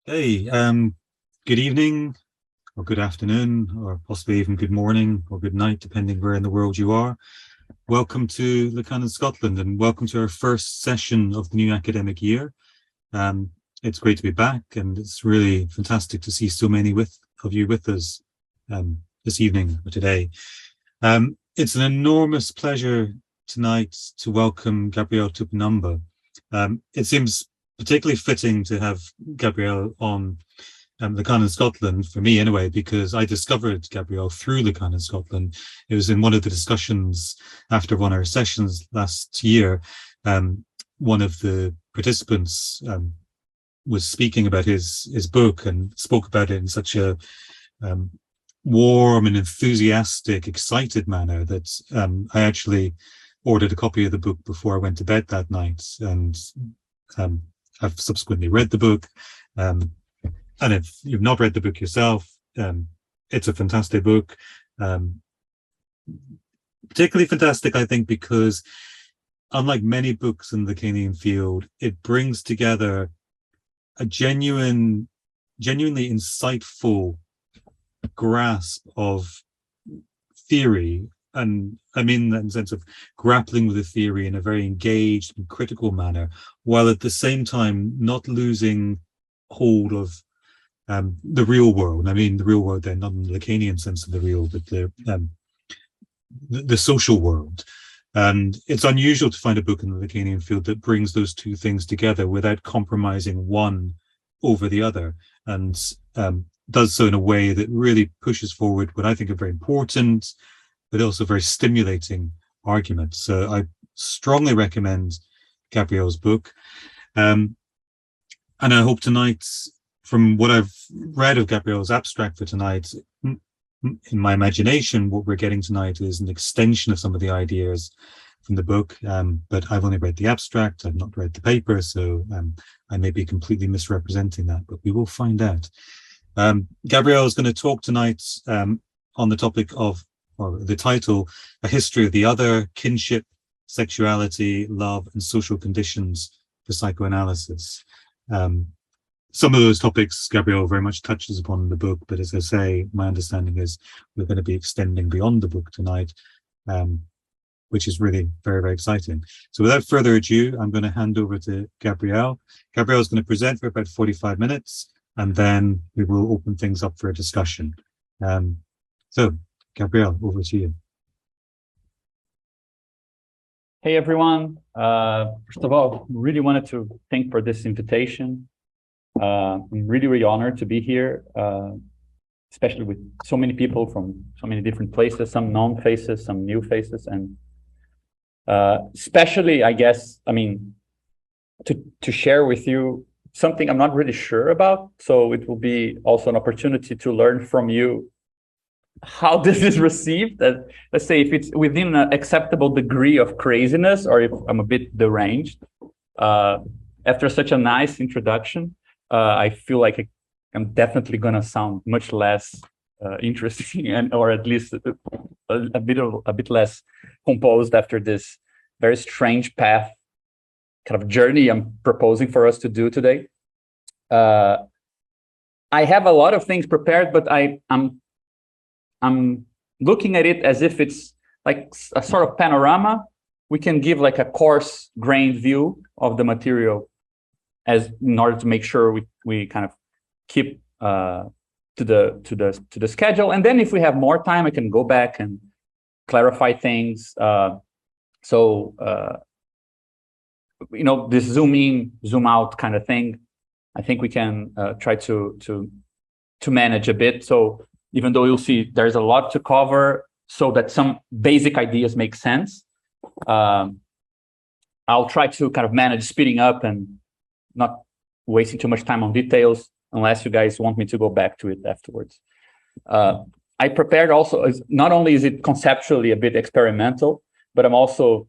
Hey, good evening, or good afternoon, or possibly even good morning or good night, depending where in the world you are. Welcome to Lacan in Scotland, and welcome to our first session of the new academic year. It's great to be back, and it's really fantastic to see so many of you with us this evening or today. It's an enormous pleasure tonight to welcome Gabriel Tupinambá. It seems particularly fitting to have Gabriel on Lacan in Scotland, for me anyway, because I discovered Gabriel through Lacan in Scotland. It was in one of the discussions after one of our sessions last year. One of the participants was speaking about his book and spoke about it in such a warm and enthusiastic, excited manner that I actually ordered a copy of the book before I went to bed that night. And I've subsequently read the book. And if you've not read the book yourself, it's a fantastic book. Particularly fantastic, I think, because unlike many books in the Lacanian field, it brings together a genuinely insightful grasp of theory. And I mean that in the sense of grappling with a theory in a very engaged and critical manner, while at the same time not losing hold of the real world. I mean the real world then, not in the Lacanian sense of the real, but the social world. And it's unusual to find a book in the Lacanian field that brings those two things together without compromising one over the other, and does so in a way that really pushes forward what I think are very important, but also very stimulating arguments. So I strongly recommend Gabriel's book. And I hope tonight, from what I've read of Gabriel's abstract for tonight, in my imagination, what we're getting tonight is an extension of some of the ideas from the book. But I've only read the abstract, I've not read the paper, so I may be completely misrepresenting that, but we will find out. Gabriel is going to talk tonight on the topic of, or the title, A History of the Other, Kinship, Sexuality, Love, and Social Conditions for Psychoanalysis. Some of those topics Gabriel very much touches upon in the book, but as I say, my understanding is we're going to be extending beyond the book tonight, which is really very, very exciting. So without further ado, I'm going to hand over to Gabriel. Gabriel is going to present for about 45 minutes, and then we will open things up for a discussion. So, Gabriel, over to you. Hey, everyone. First of all, really wanted to thank for this invitation. I'm really, really honored to be here, especially with so many people from so many different places, some known faces, some new faces, and especially, I guess, I mean, to share with you something I'm not really sure about. So it will be also an opportunity to learn from you how this is received. Let's say if it's within an acceptable degree of craziness, or if I'm a bit deranged. After such a nice introduction, I feel like I'm definitely gonna sound much less interesting, or at least a bit less composed after this very strange path kind of journey I'm proposing for us to do today. I have a lot of things prepared, but I'm looking at it as if it's like a sort of panorama. We can give like a coarse-grained view of the material in order to make sure we kind of keep to the schedule. And then if we have more time, I can go back and clarify things. This zoom in, zoom out kind of thing, I think we can try to manage a bit. So even though you'll see there's a lot to cover, so that some basic ideas make sense, I'll try to kind of manage speeding up and not wasting too much time on details, unless you guys want me to go back to it afterwards. I prepared also, not only is it conceptually a bit experimental, but I'm also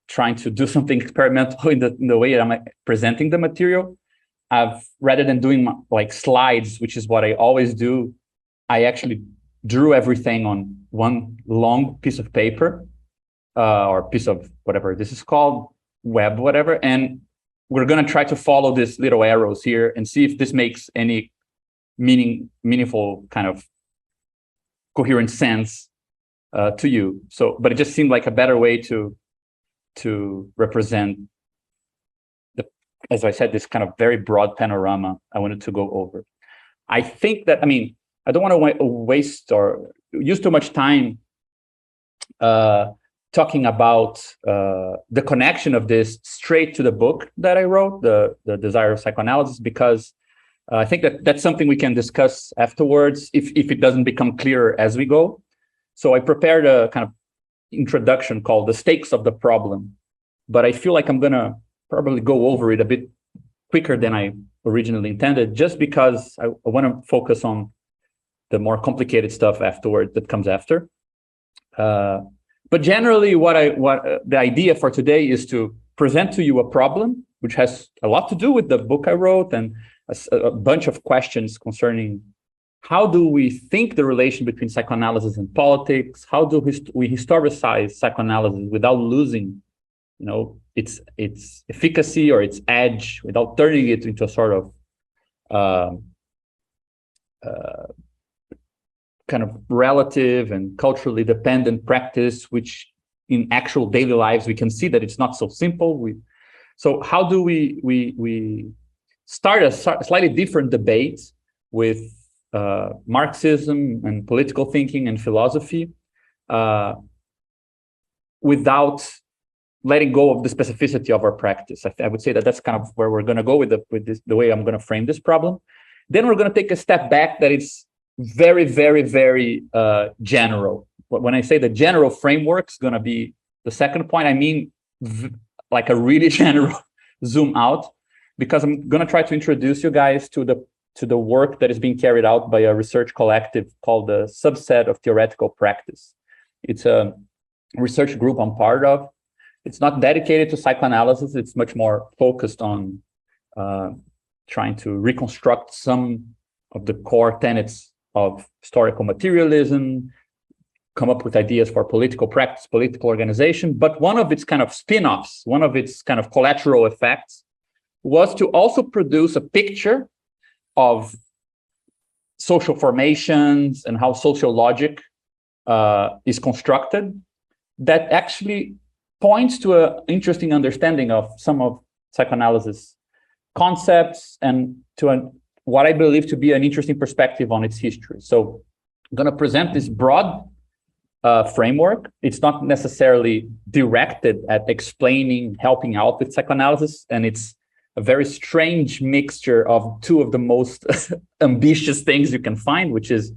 trying to do something experimental in the way that I'm presenting the material. Rather than doing like slides, which is what I always do, I actually drew everything on one long piece of paper, or piece of whatever this is called, web, whatever. And we're going to try to follow these little arrows here and see if this makes any meaningful kind of coherent sense to you. So, but it just seemed like a better way to represent as I said, this kind of very broad panorama I wanted to go over. I think that, I mean, I don't want to waste or use too much time talking about the connection of this straight to the book that I wrote, the Desire of Psychoanalysis, because I think that that's something we can discuss afterwards if it doesn't become clearer as we go. So I prepared a kind of introduction called The Stakes of the Problem, but I feel like I'm going to probably go over it a bit quicker than I originally intended, just because I want to focus on the more complicated stuff afterward that comes after. But generally, the idea for today is to present to you a problem, which has a lot to do with the book I wrote and a bunch of questions concerning how do we think the relation between psychoanalysis and politics? How do we historicize psychoanalysis without losing, its efficacy or its edge, without turning it into a sort of kind of relative and culturally dependent practice, which in actual daily lives we can see that it's not so simple. So how do we start a slightly different debate with Marxism and political thinking and philosophy without letting go of the specificity of our practice? I would say that that's kind of where we're going to go with the way I'm going to frame this problem. Then we're going to take a step back that it's very, very, very general. When I say the general framework is going to be the second point, I mean like a really general zoom out, because I'm going to try to introduce you guys to the work that is being carried out by a research collective called the Subset of Theoretical Practice. It's a research group I'm part of. It's not dedicated to psychoanalysis. It's much more focused on trying to reconstruct some of the core tenets of historical materialism, come up with ideas for political practice, political organization. But one of its kind of spin-offs, one of its kind of collateral effects was to also produce a picture of social formations and how social logic is constructed that actually points to an interesting understanding of some of psychoanalysis concepts and to what I believe to be an interesting perspective on its history. So I'm going to present this broad framework. It's not necessarily directed at explaining, helping out with psychoanalysis, and it's a very strange mixture of two of the most ambitious things you can find, which is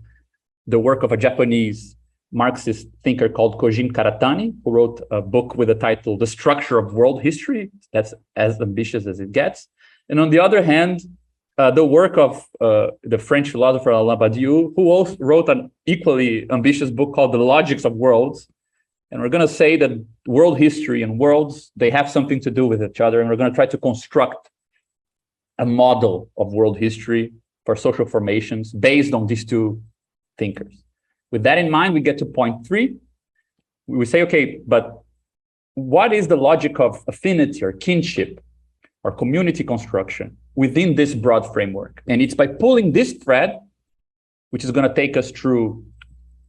the work of a Japanese Marxist thinker called Kojin Karatani, who wrote a book with the title The Structure of World History. That's as ambitious as it gets. And on the other hand, the work of the French philosopher Alain Badiou, who also wrote an equally ambitious book called The Logics of Worlds. And we're going to say that world history and worlds, they have something to do with each other. And we're going to try to construct a model of world history for social formations based on these two thinkers. With that in mind, we get to point 3. We say, okay, but what is the logic of affinity or kinship or community construction within this broad framework? And it's by pulling this thread, which is going to take us through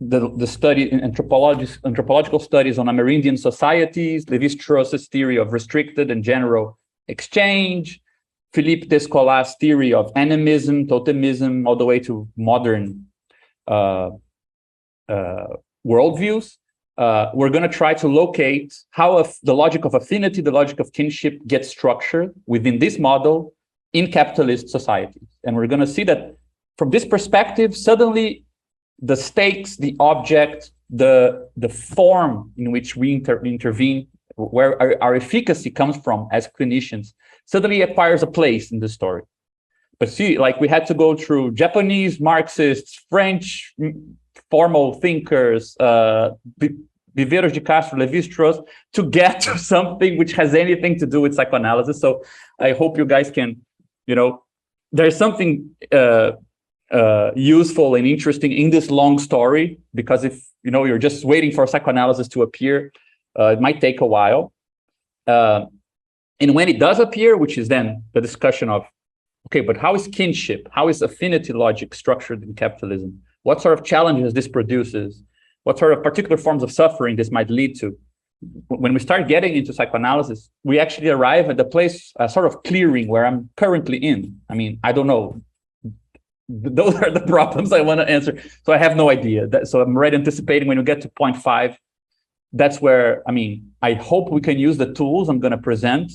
the study in anthropological studies on Amerindian societies, Lévi-Strauss's theory of restricted and general exchange, Phillipe Descola's theory of animism, totemism, all the way to modern worldviews. We're going to try to locate how the logic of affinity, the logic of kinship gets structured within this model in capitalist societies. And we're going to see that from this perspective, suddenly the stakes, the object, the form in which we intervene, where our efficacy comes from as clinicians, suddenly acquires a place in the story. But see, like we had to go through Japanese Marxists, French formal thinkers, Viveiros de Castro, Lévi-Strauss, to get to something which has anything to do with psychoanalysis. So I hope you guys can, there's something useful and interesting in this long story, because if, you're just waiting for psychoanalysis to appear, it might take a while. And when it does appear, which is then the discussion of, okay, but how is kinship, how is affinity logic structured in capitalism? What sort of challenges this produces? What sort of particular forms of suffering this might lead to? When we start getting into psychoanalysis, we actually arrive at the place, sort of clearing where I'm currently in. I mean, I don't know. Those are the problems I want to answer. So I have no idea. So I'm already anticipating when we get to point 5, that's where, I mean, I hope we can use the tools I'm going to present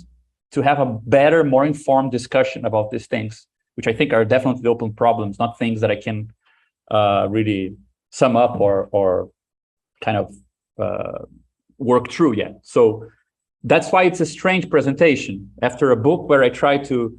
to have a better, more informed discussion about these things, which I think are definitely open problems, not things that I can really sum up or kind of work through yet. So that's why it's a strange presentation after a book where I try to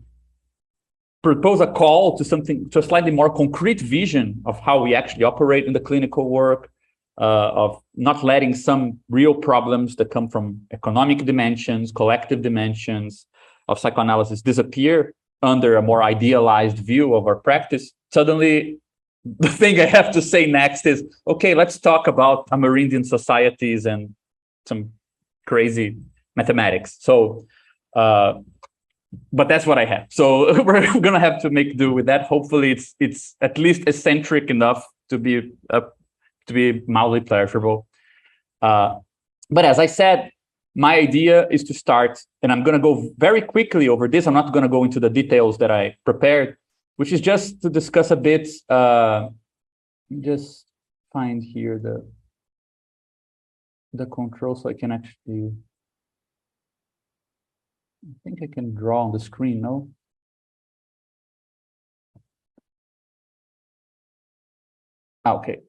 propose a call to something, to a slightly more concrete vision of how we actually operate in the clinical work, of not letting some real problems that come from economic dimensions, collective dimensions of psychoanalysis disappear under a more idealized view of our practice. Suddenly, the thing I have to say next is, okay, let's talk about Amerindian societies and some crazy mathematics. So, but that's what I have. So we're going to have to make do with that. Hopefully, it's at least eccentric enough to be mildly pleasurable. But as I said, my idea is to start, and I'm going to go very quickly over this. I'm not going to go into the details that I prepared, which is just to discuss a bit. Just find here the control so I can actually. I think I can draw on the screen, no? Okay.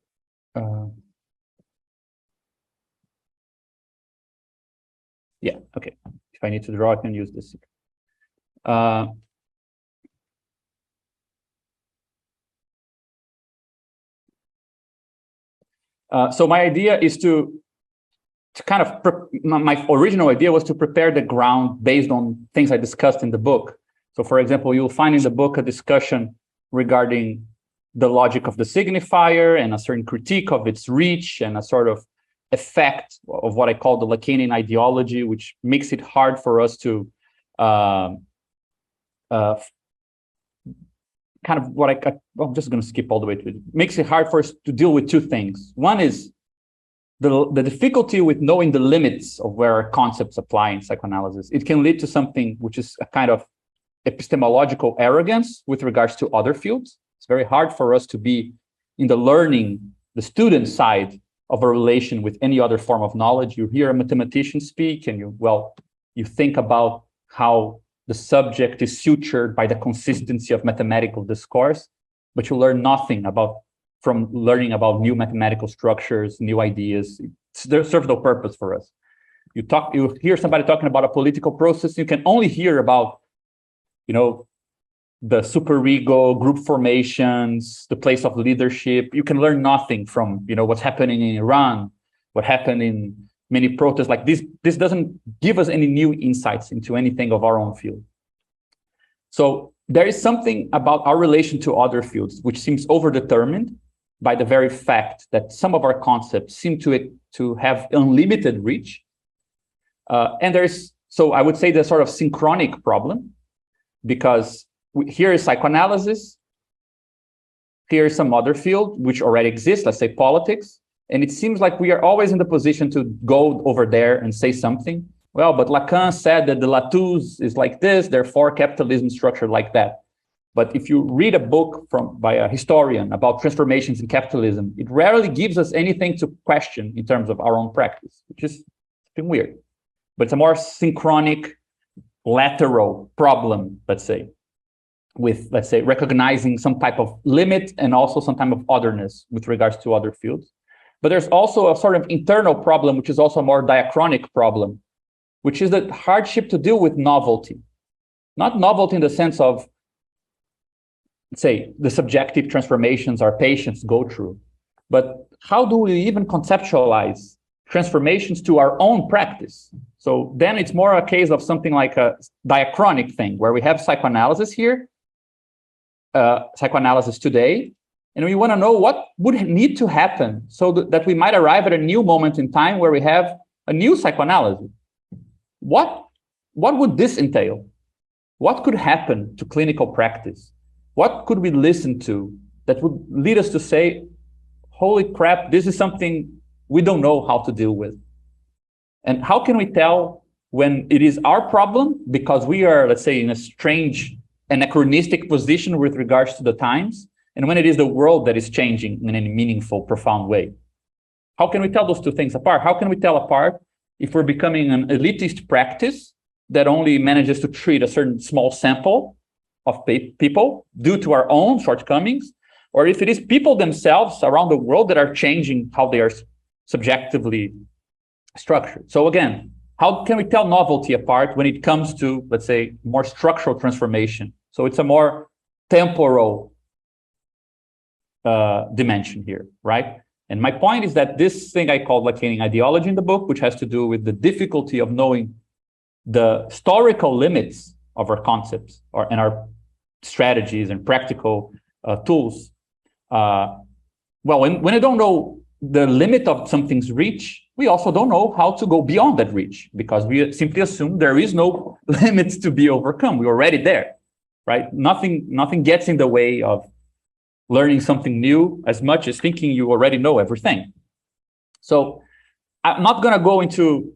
Yeah, okay. If I need to draw, I can use this. So my idea is to kind of, my original idea was to prepare the ground based on things I discussed in the book. So for example, you'll find in the book a discussion regarding the logic of the signifier and a certain critique of its reach and a sort of effect of what I call the Lacanian ideology, which makes it hard for us to kind of what I'm just going to skip all the way to it. Makes it hard for us to deal with two things. One is the difficulty with knowing the limits of where our concepts apply in psychoanalysis. It can lead to something which is a kind of epistemological arrogance with regards to other fields. It's very hard for us to be in the learning, the student side of a relation with any other form of knowledge. You hear a mathematician speak and you think about how the subject is sutured by the consistency of mathematical discourse, but you learn nothing from learning about new mathematical structures, new ideas. There serves no purpose for us. You hear somebody talking about a political process, you can only hear about, the superego, group formations, the place of leadership. You can learn nothing from, what's happening in Iran, what happened in many protests like this. This doesn't give us any new insights into anything of our own field. So there is something about our relation to other fields which seems overdetermined by the very fact that some of our concepts seem to have unlimited reach. So I would say there's sort of synchronic problem, because here is psychoanalysis, here is some other field which already exists, let's say politics, and it seems like we are always in the position to go over there and say something. Well, but Lacan said that the Latus is like this, therefore capitalism structured like that. But if you read a book by a historian about transformations in capitalism, it rarely gives us anything to question in terms of our own practice, which is something weird. But it's a more synchronic, lateral problem, let's say, with, let's say, recognizing some type of limit and also some type of otherness with regards to other fields. But there's also a sort of internal problem, which is also a more diachronic problem, which is the hardship to deal with novelty. Not novelty in the sense of, let's say, the subjective transformations our patients go through, but how do we even conceptualize transformations to our own practice? So then it's more a case of something like a diachronic thing, where we have psychoanalysis here, psychoanalysis today, and we want to know what would need to happen so that we might arrive at a new moment in time where we have a new psychoanalysis. What what would this entail? What could happen to clinical practice? What could we listen to that would lead us to say, holy crap, this is something we don't know how to deal with? And how can we tell when it is our problem because we are, let's say, in a strange anachronistic position with regards to the times, and when it is the world that is changing in any meaningful, profound way? How can we tell those two things apart? How can we tell apart if we're becoming an elitist practice that only manages to treat a certain small sample of people due to our own shortcomings, or if it is people themselves around the world that are changing how they are subjectively structured? So again, how can we tell novelty apart when it comes to, let's say, more structural transformation? So it's a more temporal dimension here, right? And my point is that this thing I called Lacanian ideology in the book, which has to do with the difficulty of knowing the historical limits of our concepts and our strategies and practical tools. Well, when I don't know the limit of something's reach, we also don't know how to go beyond that reach, because we simply assume there is no limits to be overcome. We're already there, right? Nothing gets in the way of learning something new as much as thinking you already know everything. So I'm not going to go into,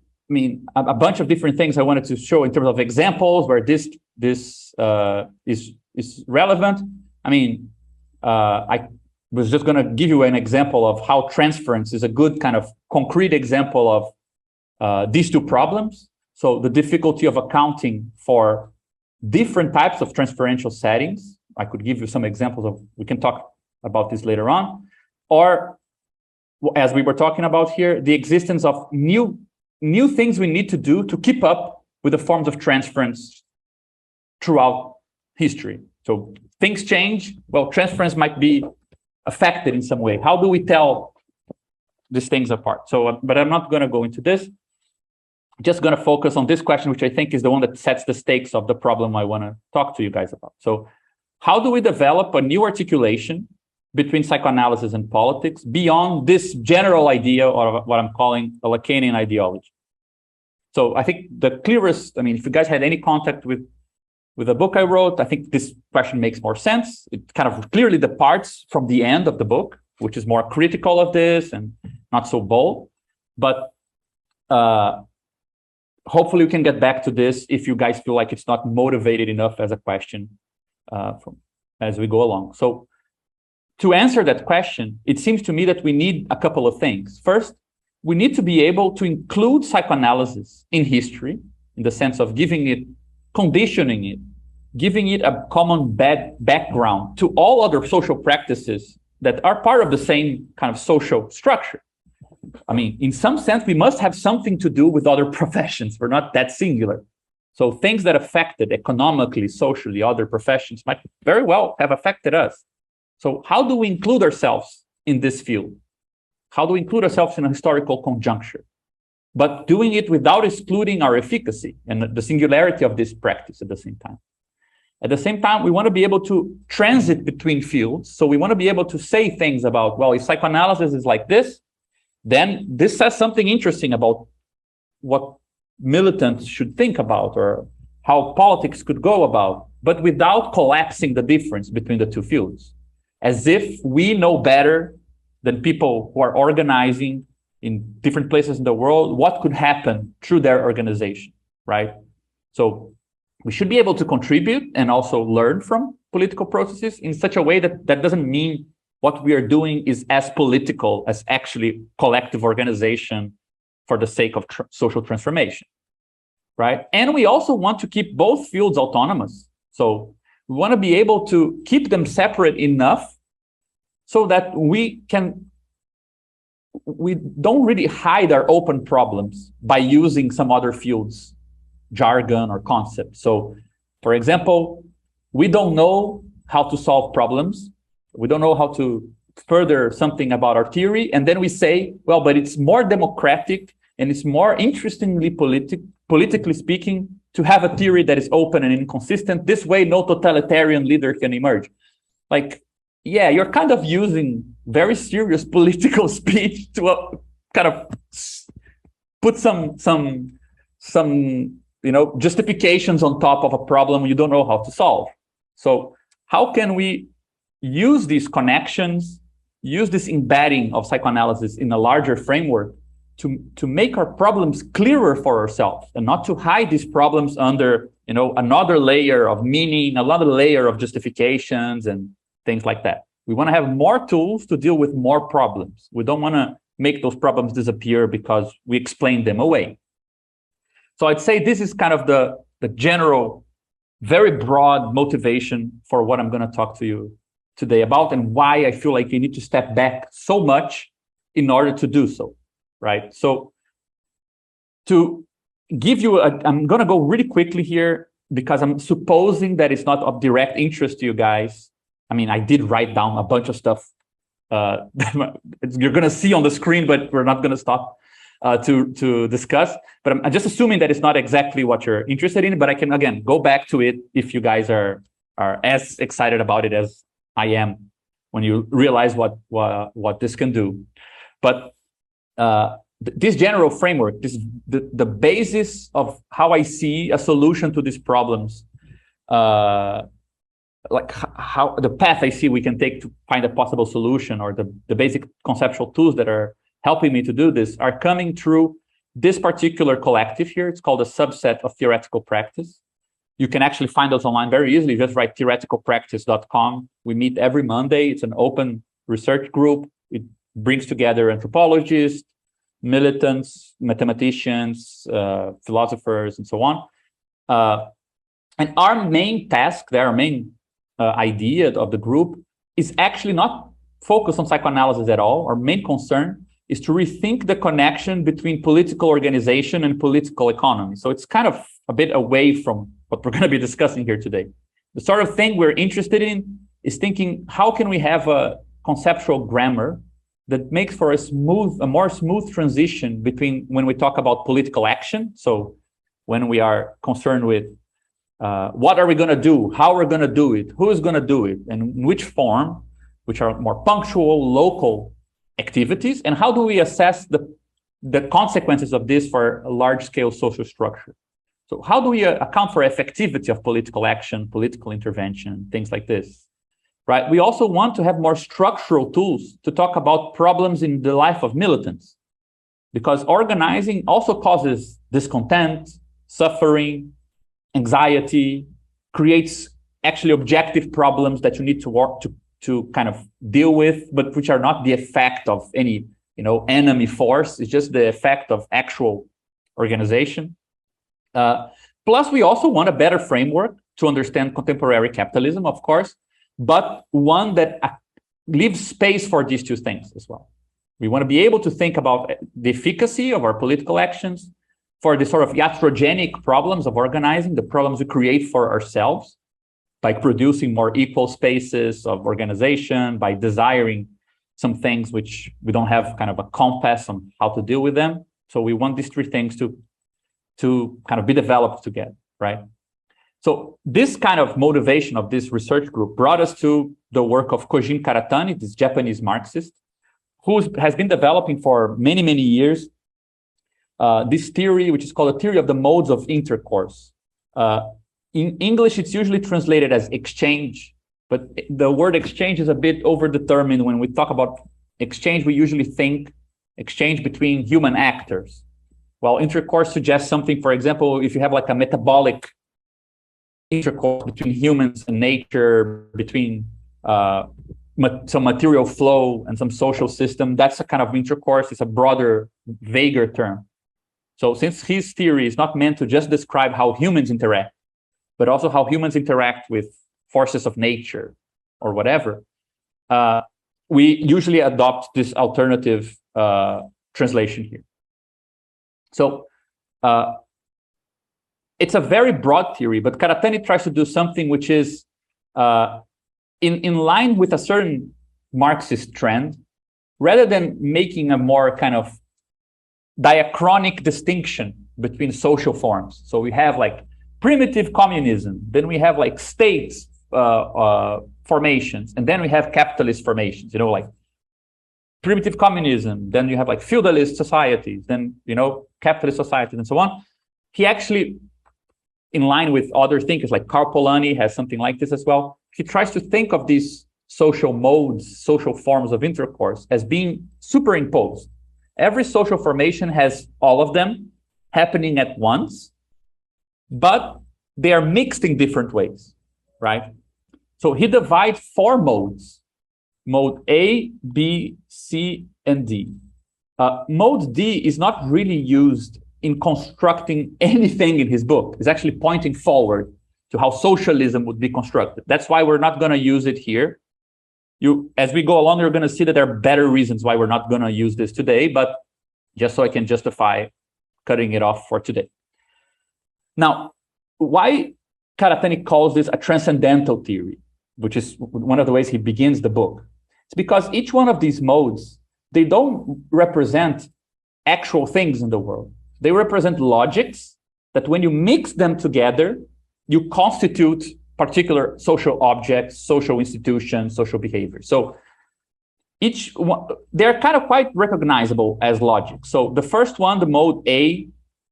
a bunch of different things I wanted to show in terms of examples where this is relevant. I was just going to give you an example of how transference is a good kind of concrete example of these two problems. So the difficulty of accounting for different types of transferential settings. I could give you some examples of, we can talk about this later on. Or, as we were talking about here, the existence of new things we need to do to keep up with the forms of transference throughout history. So things change. Well, transference might be affected in some way. How do we tell these things apart? So, but I'm not going to go into this. Just going to focus on this question, which I think is the one that sets the stakes of the problem I want to talk to you guys about. So how do we develop a new articulation between psychoanalysis and politics beyond this general idea of what I'm calling a Lacanian ideology? So I think the clearest, if you guys had any contact with the book I wrote, I think this question makes more sense. It kind of clearly departs from the end of the book, which is more critical of this and not so bold. But hopefully we can get back to this if you guys feel like it's not motivated enough as a question as we go along. So to answer that question, it seems to me that we need a couple of things. First, we need to be able to include psychoanalysis in history, in the sense of giving it, conditioning it, giving it a common background to all other social practices that are part of the same kind of social structure. In some sense, we must have something to do with other professions. We're not that singular. So things that affected economically, socially, other professions might very well have affected us. So how do we include ourselves in this field? How do we include ourselves in a historical conjuncture? But doing it without excluding our efficacy and the singularity of this practice at the same time. At the same time, we want to be able to transit between fields. So we want to be able to say things about, well, if psychoanalysis is like this, then this says something interesting about what militants should think about or how politics could go about, but without collapsing the difference between the two fields, as if we know better than people who are organizing in different places in the world what could happen through their organization, right? So we should be able to contribute and also learn from political processes in such a way that doesn't mean what we are doing is as political as actually collective organization for the sake of social transformation, right? And we also want to keep both fields autonomous. So we want to be able to keep them separate enough so that we don't really hide our open problems by using some other fields, jargon or concepts. So, for example, we don't know how to solve problems. We don't know how to further something about our theory. And then we say, well, but it's more democratic and it's more interestingly politically speaking to have a theory that is open and inconsistent. This way, no totalitarian leader can emerge. Like, yeah, you're kind of using very serious political speech to kind of put some justifications on top of a problem you don't know how to solve. So how can we use these connections, use this embedding of psychoanalysis in a larger framework to make our problems clearer for ourselves, and not to hide these problems under another layer of meaning, another layer of justifications and things like that. We want to have more tools to deal with more problems. We don't want to make those problems disappear because we explain them away. So I'd say this is kind of the general, very broad motivation for what I'm going to talk to you today about, and why I feel like you need to step back so much in order to do so, right? So to give you I'm going to go really quickly here because I'm supposing that it's not of direct interest to you guys. I mean, I did write down a bunch of stuff you're going to see on the screen, but we're not going to stop to discuss. But I'm just assuming that it's not exactly what you're interested in, but I can, again, go back to it if you guys are as excited about it as I am when you realize what this can do. But this general framework, the basis of how I see a solution to these problems, like how the path I see we can take to find a possible solution, or the basic conceptual tools that are helping me to do this, are coming through this particular collective here. It's called a subset of theoretical practice. You can actually find us online very easily. Just write theoreticalpractice.com. We meet every Monday. It's an open research group. It brings together anthropologists, militants, mathematicians, philosophers, and so on. And our main task, our main idea of the group, is actually not focused on psychoanalysis at all. Our main concern is to rethink the connection between political organization and political economy. So it's kind of a bit away from what we're going to be discussing here today. The sort of thing we're interested in is thinking, how can we have a conceptual grammar that makes for a more smooth transition between when we talk about political action. So when we are concerned with what are we going to do, how we're going to do it, who is going to do it, and in which form, which are more punctual, local activities, and how do we assess the consequences of this for a large-scale social structure. So how do we account for effectivity of political action, political intervention, things like this, right? We also want to have more structural tools to talk about problems in the life of militants, because organizing also causes discontent, suffering, anxiety, creates actually objective problems that you need to work to kind of deal with, but which are not the effect of any enemy force. It's just the effect of actual organization. Plus, we also want a better framework to understand contemporary capitalism, of course, but one that leaves space for these two things as well. We want to be able to think about the efficacy of our political actions, for the sort of iatrogenic problems of organizing, the problems we create for ourselves by producing more equal spaces of organization, by desiring some things which we don't have kind of a compass on how to deal with them. So we want these three things to kind of be developed together, right? So this kind of motivation of this research group brought us to the work of Kojin Karatani, this Japanese Marxist, who has been developing for many, many years this theory, which is called a theory of the modes of intercourse. In English, it's usually translated as exchange, but the word exchange is a bit overdetermined. When we talk about exchange, we usually think exchange between human actors. While intercourse suggests something, for example, if you have like a metabolic intercourse between humans and nature, between some material flow and some social system, that's a kind of intercourse. It's a broader, vaguer term. So since his theory is not meant to just describe how humans interact, but also how humans interact with forces of nature or whatever, we usually adopt this alternative translation here. So it's a very broad theory, but Karatani tries to do something which is in line with a certain Marxist trend, rather than making a more kind of diachronic distinction between social forms. So we have like primitive communism, then we have like states formations, and then we have capitalist formations, like primitive communism, then you have like feudalist societies, then capitalist societies, and so on. He actually in line with other thinkers like Karl Polanyi has something like this as well. He tries to think of these social modes, social forms of intercourse as being superimposed. Every social formation has all of them happening at once, but they are mixed in different ways, right? So he divides 4 modes: mode A, B, C, and D. Mode D is not really used in constructing anything in his book. It's actually pointing forward to how socialism would be constructed. That's why we're not going to use it here. As we go along, you're going to see that there are better reasons why we're not going to use this today, but just so I can justify cutting it off for today. Now, why Karatani calls this a transcendental theory, which is one of the ways he begins the book. It's because each one of these modes, they don't represent actual things in the world. They represent logics that when you mix them together, you constitute particular social objects, social institutions, social behavior. So each one, they're kind of quite recognizable as logic. So the first one, the mode A,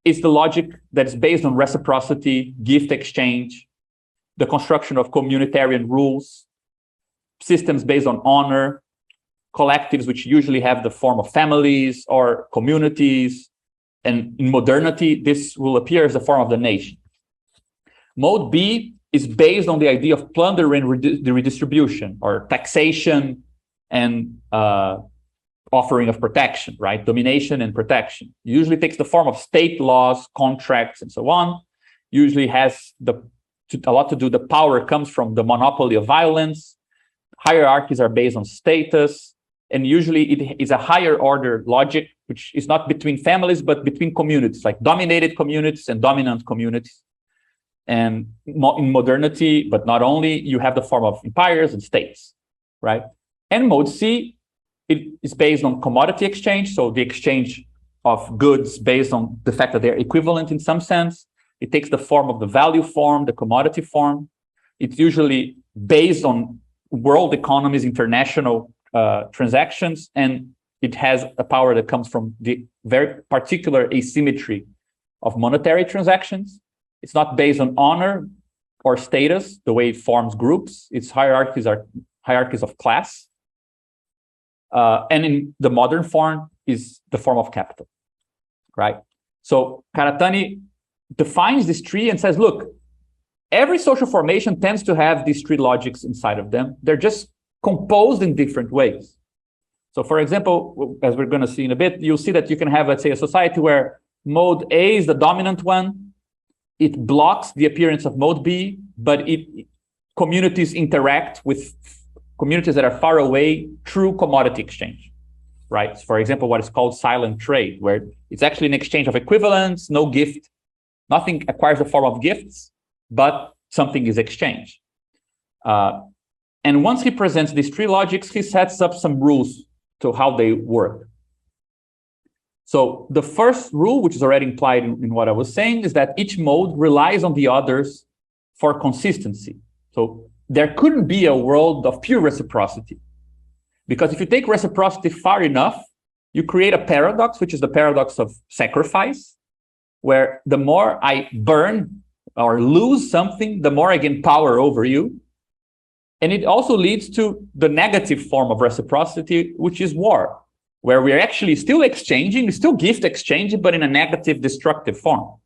is the logic that is based on reciprocity, gift exchange, the construction of communitarian rules, systems based on honor, collectives which usually have the form of families or communities. And in modernity, this will appear as the form of the nation. Mode B is based on the idea of plunder and the redistribution, or taxation and offering of protection, right? Domination and protection. Usually takes the form of state laws, contracts, and so on. Usually has a lot to do, the power comes from the monopoly of violence. Hierarchies are based on status. And usually it is a higher order logic, which is not between families, but between communities, like dominated communities and dominant communities. And in modernity, but not only, you have the form of empires and states, right? And mode C, it is based on commodity exchange, so the exchange of goods based on the fact that they're equivalent in some sense. It takes the form of the value form, the commodity form. It's usually based on world economies, international transactions, and it has a power that comes from the very particular asymmetry of monetary transactions. It's not based on honor or status, the way it forms groups. Its hierarchies are hierarchies of class. And in the modern form is the form of capital, right? So Karatani defines this tree and says, look, every social formation tends to have these 3 logics inside of them. They're just composed in different ways. So for example, as we're going to see in a bit, you'll see that you can have, let's say, a society where mode A is the dominant one. It blocks the appearance of mode B, but communities interact with communities that are far away through commodity exchange, right? For example, what is called silent trade, where it's actually an exchange of equivalents, no gift, nothing acquires the form of gifts, but something is exchanged. And once he presents these 3 logics, he sets up some rules to how they work. So the first rule, which is already implied in what I was saying, is that each mode relies on the others for consistency. So there couldn't be a world of pure reciprocity. Because if you take reciprocity far enough, you create a paradox, which is the paradox of sacrifice, where the more I burn or lose something, the more I gain power over you. And it also leads to the negative form of reciprocity, which is war, where we're actually still exchanging, still gift exchanging, but in a negative, destructive form.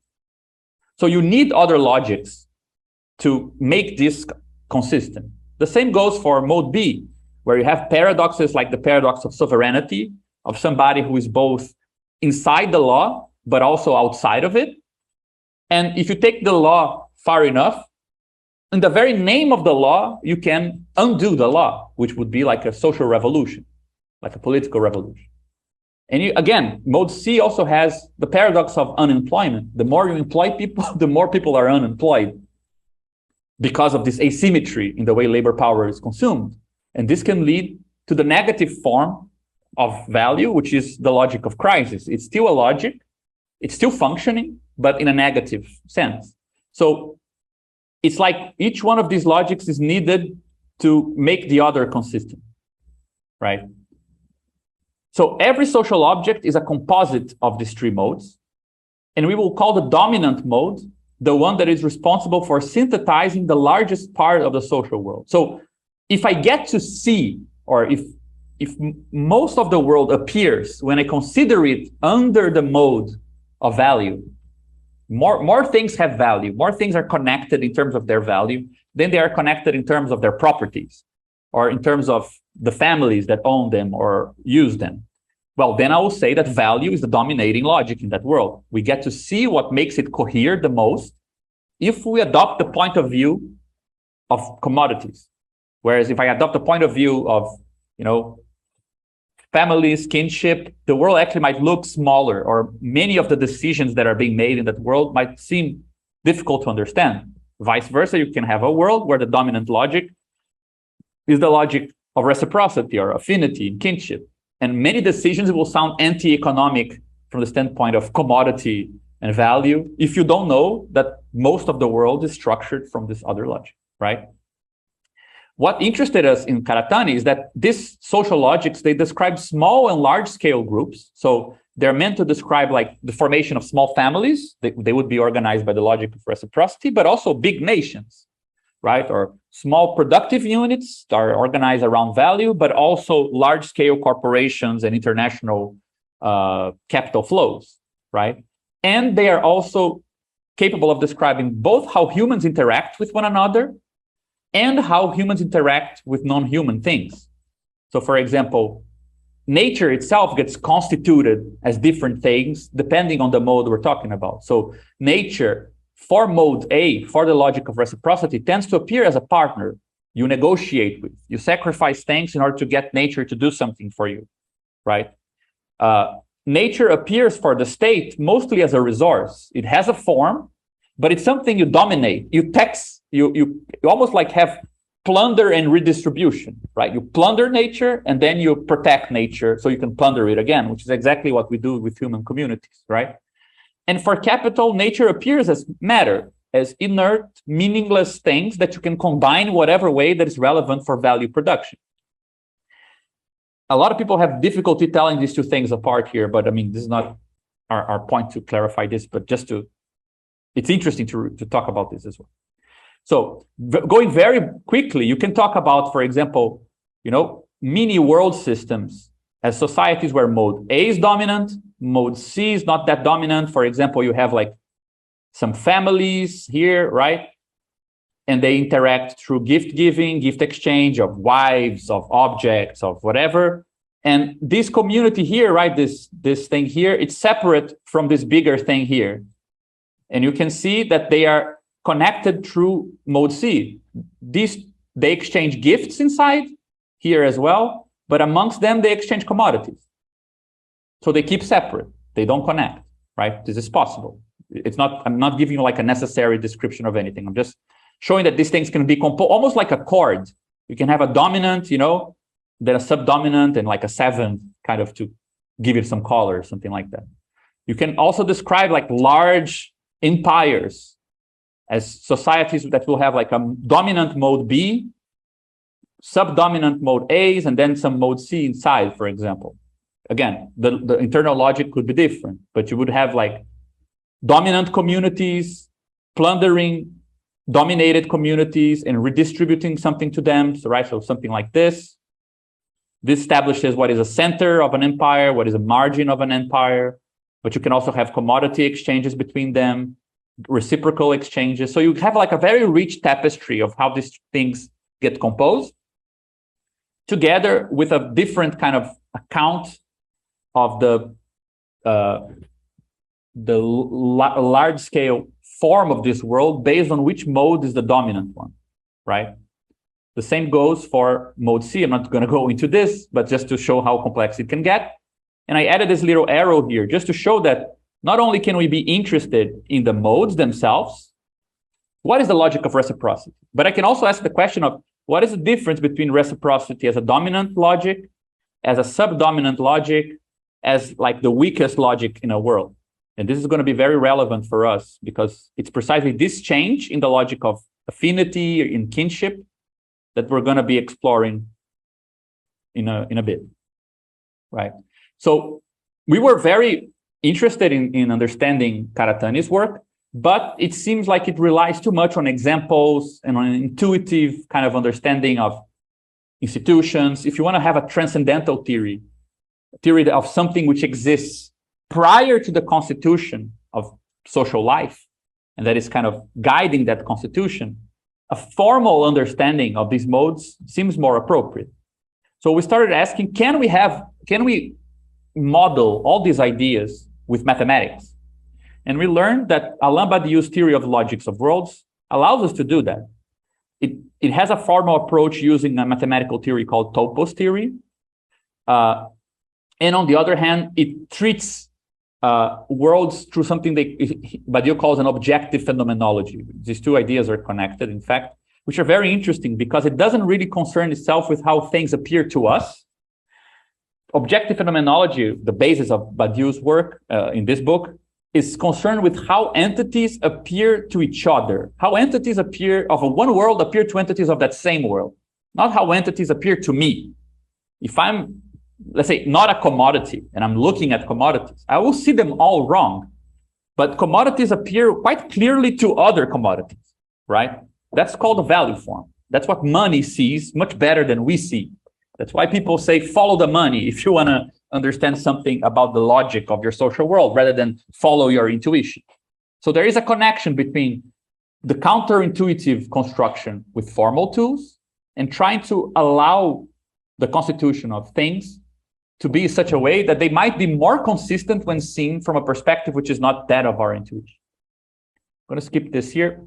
So you need other logics to make this consistent. The same goes for mode B, where you have paradoxes like the paradox of sovereignty, of somebody who is both inside the law, but also outside of it. And if you take the law far enough, in the very name of the law, you can undo the law, which would be like a social revolution, like a political revolution. And again, mode C also has the paradox of unemployment. The more you employ people, the more people are unemployed because of this asymmetry in the way labor power is consumed. And this can lead to the negative form of value, which is the logic of crisis. It's still a logic, it's still functioning, but in a negative sense. So it's like each one of these logics is needed to make the other consistent, right? So every social object is a composite of these 3 modes. And we will call the dominant mode the one that is responsible for synthesizing the largest part of the social world. So if I get to see, or if most of the world appears when I consider it under the mode of value, more things have value, more things are connected in terms of their value than they are connected in terms of their properties or in terms of the families that own them or use them. Well, then I will say that value is the dominating logic in that world. We get to see what makes it cohere the most if we adopt the point of view of commodities. Whereas if I adopt the point of view of, families, kinship, the world actually might look smaller, or many of the decisions that are being made in that world might seem difficult to understand. Vice versa, you can have a world where the dominant logic is the logic of reciprocity or affinity in kinship. And many decisions will sound anti-economic from the standpoint of commodity and value if you don't know that most of the world is structured from this other logic, right? What interested us in Karatani is that these social logics, they describe small and large scale groups. So they're meant to describe like the formation of small families. They would be organized by the logic of reciprocity, but also big nations, right? Or small productive units that are organized around value, but also large scale corporations and international capital flows, right? And they are also capable of describing both how humans interact with one another and how humans interact with non-human things. So for example, nature itself gets constituted as different things depending on the mode we're talking about. So nature, for mode A, for the logic of reciprocity, tends to appear as a partner you negotiate with. You sacrifice things in order to get nature to do something for you, right? Nature appears for the state mostly as a resource. It has a form, but it's something you dominate. You tax, you almost like have plunder and redistribution, right? You plunder nature and then you protect nature so you can plunder it again, which is exactly what we do with human communities, right? And for capital, nature appears as matter, as inert, meaningless things that you can combine whatever way that is relevant for value production. A lot of people have difficulty telling these two things apart here, but I mean, this is not our point to clarify this, but just to, it's interesting to talk about this as well. So going very quickly, you can talk about, for example, mini world systems as societies where mode A is dominant, mode C is not that dominant. For example, you have like some families here, right? And they interact through gift giving, gift exchange of wives, of objects, of whatever. And this community here, right, this thing here, it's separate from this bigger thing here. And you can see that they are connected through mode C. They exchange gifts inside here as well, but amongst them, they exchange commodities. So they keep separate. They don't connect, right? This is possible. I'm not giving you like a necessary description of anything. I'm just showing that these things can be composed almost like a chord. You can have a dominant, then a subdominant and like a seventh kind of to give it some color or something like that. You can also describe like large empires as societies that will have like a dominant mode B, subdominant mode A's, and then some mode C inside, for example. Again, the internal logic could be different, but you would have like dominant communities plundering dominated communities and redistributing something to them, so, right? So something like this. This establishes what is a center of an empire, what is a margin of an empire, but you can also have commodity exchanges between them, reciprocal exchanges. So you have like a very rich tapestry of how these things get composed, together with a different kind of account of the large-scale form of this world based on which mode is the dominant one, right? The same goes for mode C. I'm not going to go into this, but just to show how complex it can get. And I added this little arrow here just to show that not only can we be interested in the modes themselves, what is the logic of reciprocity? But I can also ask the question of what is the difference between reciprocity as a dominant logic, as a subdominant logic, as like the weakest logic in a world? And this is going to be very relevant for us because it's precisely this change in the logic of affinity, in kinship, that we're going to be exploring in a bit, right? So we were very interested in understanding Karatani's work but it seems like it relies too much on examples and on an intuitive kind of understanding of institutions. If you want to have a transcendental theory, a theory of something which exists prior to the constitution of social life, and that is kind of guiding that constitution, a formal understanding of these modes seems more appropriate. So we started asking, can we model all these ideas with mathematics? And we learned that Alain Badiou's theory of logics of worlds allows us to do that. It has a formal approach using a mathematical theory called topos theory. And on the other hand, it treats worlds through something Badiou calls an objective phenomenology. These two ideas are connected, in fact, which are very interesting because it doesn't really concern itself with how things appear to us. Objective phenomenology, the basis of Badiou's work in this book, is concerned with how entities appear to each other, how entities appear of one world appear to entities of that same world, not how entities appear to me. If I'm, let's say, not a commodity and I'm looking at commodities, I will see them all wrong, but commodities appear quite clearly to other commodities, right? That's called a value form. That's what money sees much better than we see. That's why people say, follow the money if you want to understand something about the logic of your social world rather than follow your intuition. So there is a connection between the counterintuitive construction with formal tools and trying to allow the constitution of things to be in such a way that they might be more consistent when seen from a perspective which is not that of our intuition. I'm going to skip this here.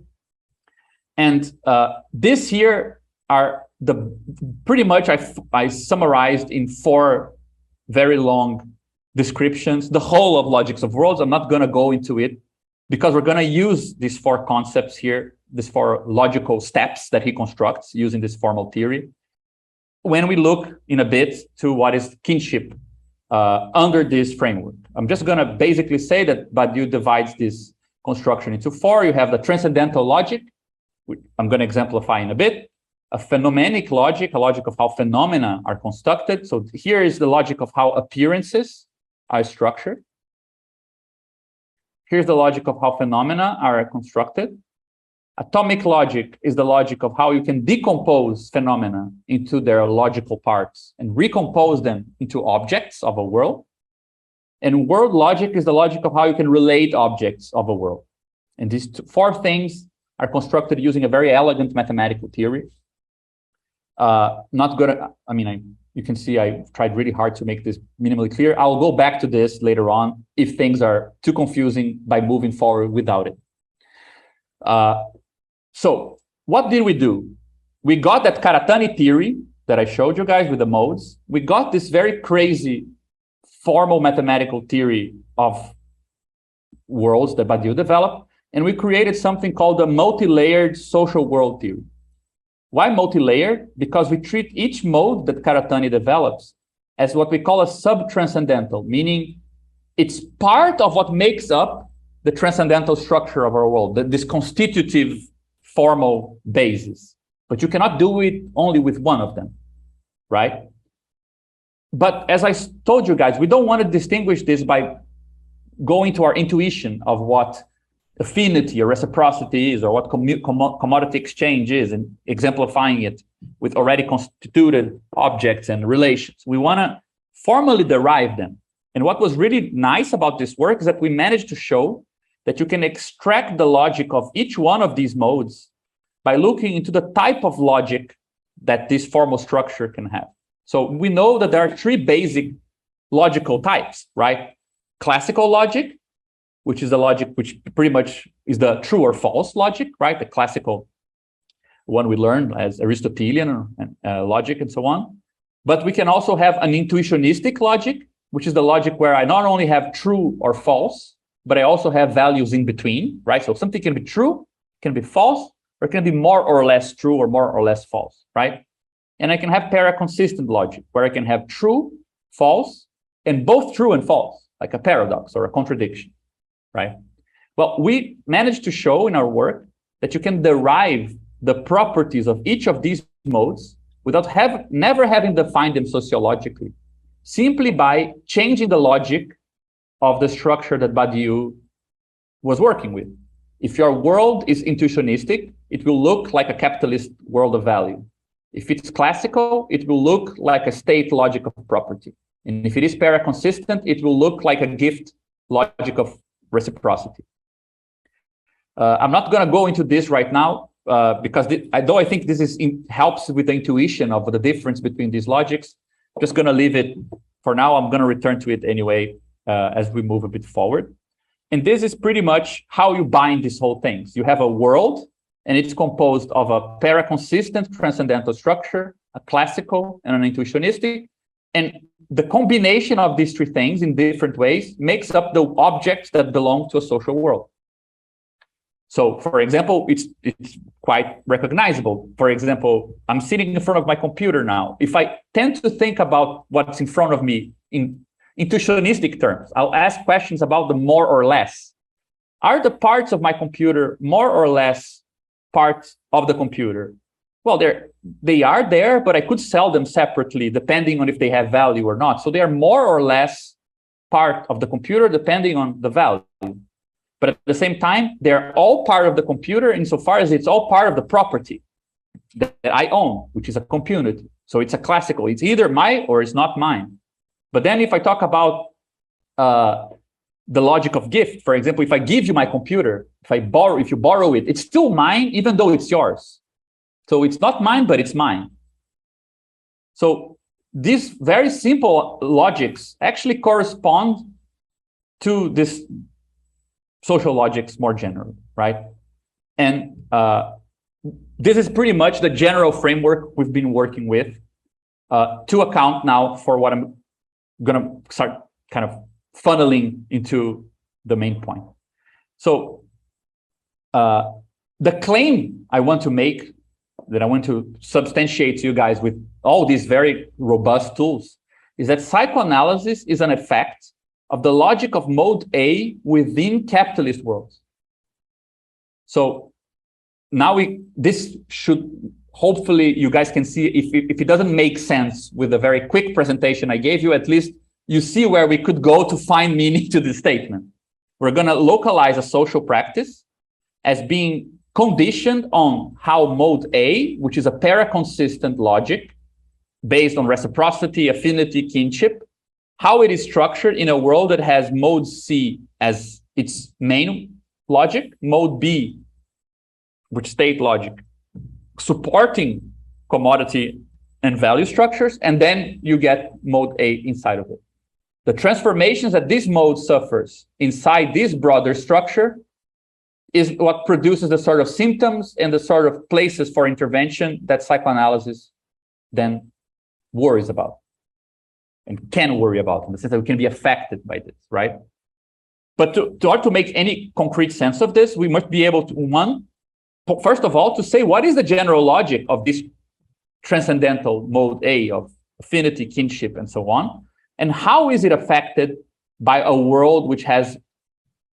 And this here are pretty much I summarized in 4 very long descriptions, the whole of logics of worlds. I'm not going to go into it because we're going to use these 4 concepts here, these 4 logical steps that he constructs using this formal theory, when we look in a bit to what is kinship under this framework. I'm just going to basically say that Badiou divides this construction into 4. You have the transcendental logic, which I'm going to exemplify in a bit, a phenomenon logic, a logic of how phenomena are constructed. So here is the logic of how appearances are structured. Here's the logic of how phenomena are constructed. Atomic logic is the logic of how you can decompose phenomena into their logical parts and recompose them into objects of a world. And world logic is the logic of how you can relate objects of a world. And these 4 things are constructed using a very elegant mathematical theory. Not gonna, I mean, you can see I tried really hard to make this minimally clear. I'll go back to this later on if things are too confusing by moving forward without it. So what did we do? We got that Karatani theory that I showed you guys with the modes. We got this very crazy formal mathematical theory of worlds that Badiou developed, and we created something called the multi-layered social world theory. Why multi-layered? Because we treat each mode that Karatani develops as what we call a sub-transcendental, meaning it's part of what makes up the transcendental structure of our world, this constitutive formal basis. But you cannot do it only with one of them, right? But as I told you guys, we don't want to distinguish this by going to our intuition of what affinity or reciprocity is, or what commodity exchange is, and exemplifying it with already constituted objects and relations. We want to formally derive them. And what was really nice about this work is that we managed to show that you can extract the logic of each one of these modes by looking into the type of logic that this formal structure can have. So we know that there are 3 basic logical types, right? Classical logic, which is the logic which pretty much is the true or false logic, right? The classical one we learned as Aristotelian logic and so on. But we can also have an intuitionistic logic, which is the logic where I not only have true or false, but I also have values in between, right? So something can be true, can be false, or it can be more or less true or more or less false, right? And I can have paraconsistent logic, where I can have true, false, and both true and false, like a paradox or a contradiction. Right? Well, we managed to show in our work that you can derive the properties of each of these modes without never having defined them sociologically, simply by changing the logic of the structure that Badiou was working with. If your world is intuitionistic, it will look like a capitalist world of value. If it's classical, it will look like a state logic of property. And if it is paraconsistent, it will look like a gift logic of reciprocity. I'm not going to go into this right now, because though I think this helps with the intuition of the difference between these logics, I'm just going to leave it for now. I'm going to return to it anyway as we move a bit forward. And this is pretty much how you bind these whole things. You have a world, and it's composed of a paraconsistent transcendental structure, a classical, and an intuitionistic. And the combination of these three things in different ways makes up the objects that belong to a social world. So, for example, it's quite recognizable. For example, I'm sitting in front of my computer now. If I tend to think about what's in front of me in intuitionistic terms, I'll ask questions about the more or less. Are the parts of my computer more or less parts of the computer? Well, they are there, but I could sell them separately depending on if they have value or not. So they are more or less part of the computer depending on the value. But at the same time, they're all part of the computer insofar as it's all part of the property that I own, which is a component. So it's a classical. It's either mine or it's not mine. But then if I talk about the logic of gift, for example, if I give you my computer, if you borrow it, it's still mine, even though it's yours. So it's not mine, but it's mine. So these very simple logics actually correspond to this social logics more generally, right? And this is pretty much the general framework we've been working with to account now for what I'm going to start kind of funneling into the main point. So the claim I want to make, that I want to substantiate to you guys with all these very robust tools, is that psychoanalysis is an effect of the logic of mode A within capitalist worlds. So now this should, hopefully you guys can see, if it doesn't make sense with the very quick presentation I gave you, at least you see where we could go to find meaning to this statement. We're going to localize a social practice as being conditioned on how mode A, which is a paraconsistent logic based on reciprocity, affinity, kinship, how it is structured in a world that has mode C as its main logic, mode B, which state logic, supporting commodity and value structures, and then you get mode A inside of it. The transformations that this mode suffers inside this broader structure is what produces the sort of symptoms and the sort of places for intervention that psychoanalysis then worries about and can worry about, in the sense that we can be affected by this, right? But to make any concrete sense of this, we must be able to, first of all, to say what is the general logic of this transcendental mode A of affinity, kinship, and so on, and how is it affected by a world which has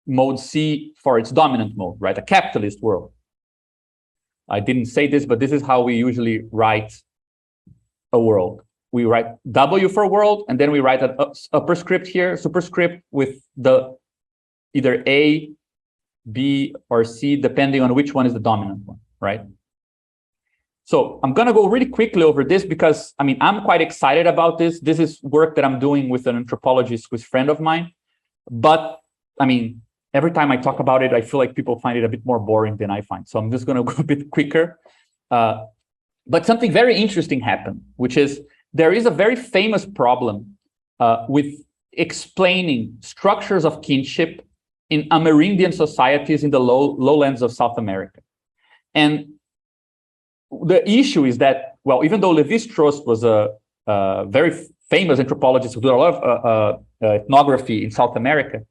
mode C for its dominant mode, right? A capitalist world. I didn't say this, but this is how we usually write a world. We write W for world, and then we write an upper script here, superscript with the either A, B, or C, depending on which one is the dominant one, right? So I'm going to go really quickly over this because, I mean, I'm quite excited about this. This is work that I'm doing with an anthropologist who's a friend of mine. But, I mean, every time I talk about it, I feel like people find it a bit more boring than I find. So I'm just going to go a bit quicker. But something very interesting happened, which is there is a very famous problem with explaining structures of kinship in Amerindian societies in the lowlands of South America. And the issue is that, well, even though Lévi-Strauss was a very famous anthropologist who did a lot of ethnography in South America,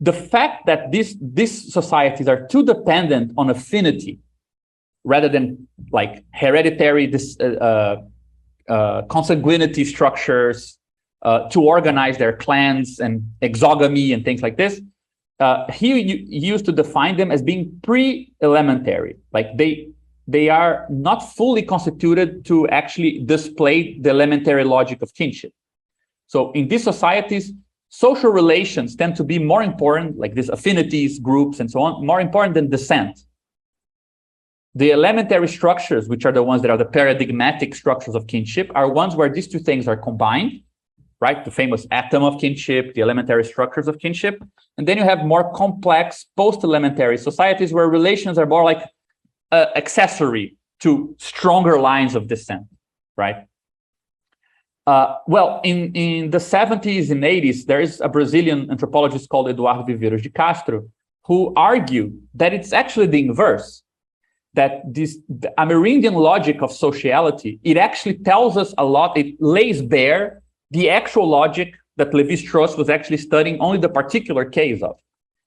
the fact that these societies are too dependent on affinity rather than like hereditary consanguinity structures to organize their clans and exogamy and things like this, he used to define them as being pre-elementary. Like they are not fully constituted to actually display the elementary logic of kinship. So in these societies, social relations tend to be more important, like these affinities, groups, and so on, more important than descent. The elementary structures, which are the ones that are the paradigmatic structures of kinship, are ones where these two things are combined, right? The famous atom of kinship, the elementary structures of kinship. And then you have more complex post-elementary societies where relations are more like accessory to stronger lines of descent, right? Well, in the 70s and 80s, there is a Brazilian anthropologist called Eduardo Viveiros de Castro who argued that it's actually the inverse, that the Amerindian logic of sociality, it actually tells us a lot, it lays bare the actual logic that Lévi-Strauss was actually studying only the particular case of.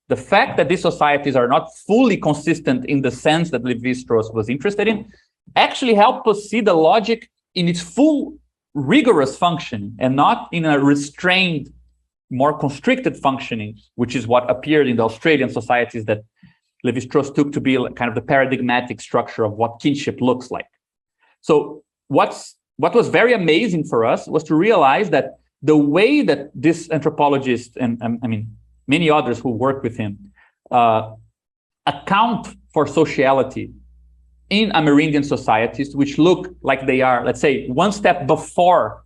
The fact that these societies are not fully consistent in the sense that Lévi-Strauss was interested in actually helped us see the logic in its full rigorous functioning and not in a restrained, more constricted functioning, which is what appeared in the Australian societies that Lévi-Strauss took to be kind of the paradigmatic structure of what kinship looks like. So what was very amazing for us was to realize that the way that this anthropologist and I mean many others who work with him account for sociality in Amerindian societies, which look like they are, let's say, one step before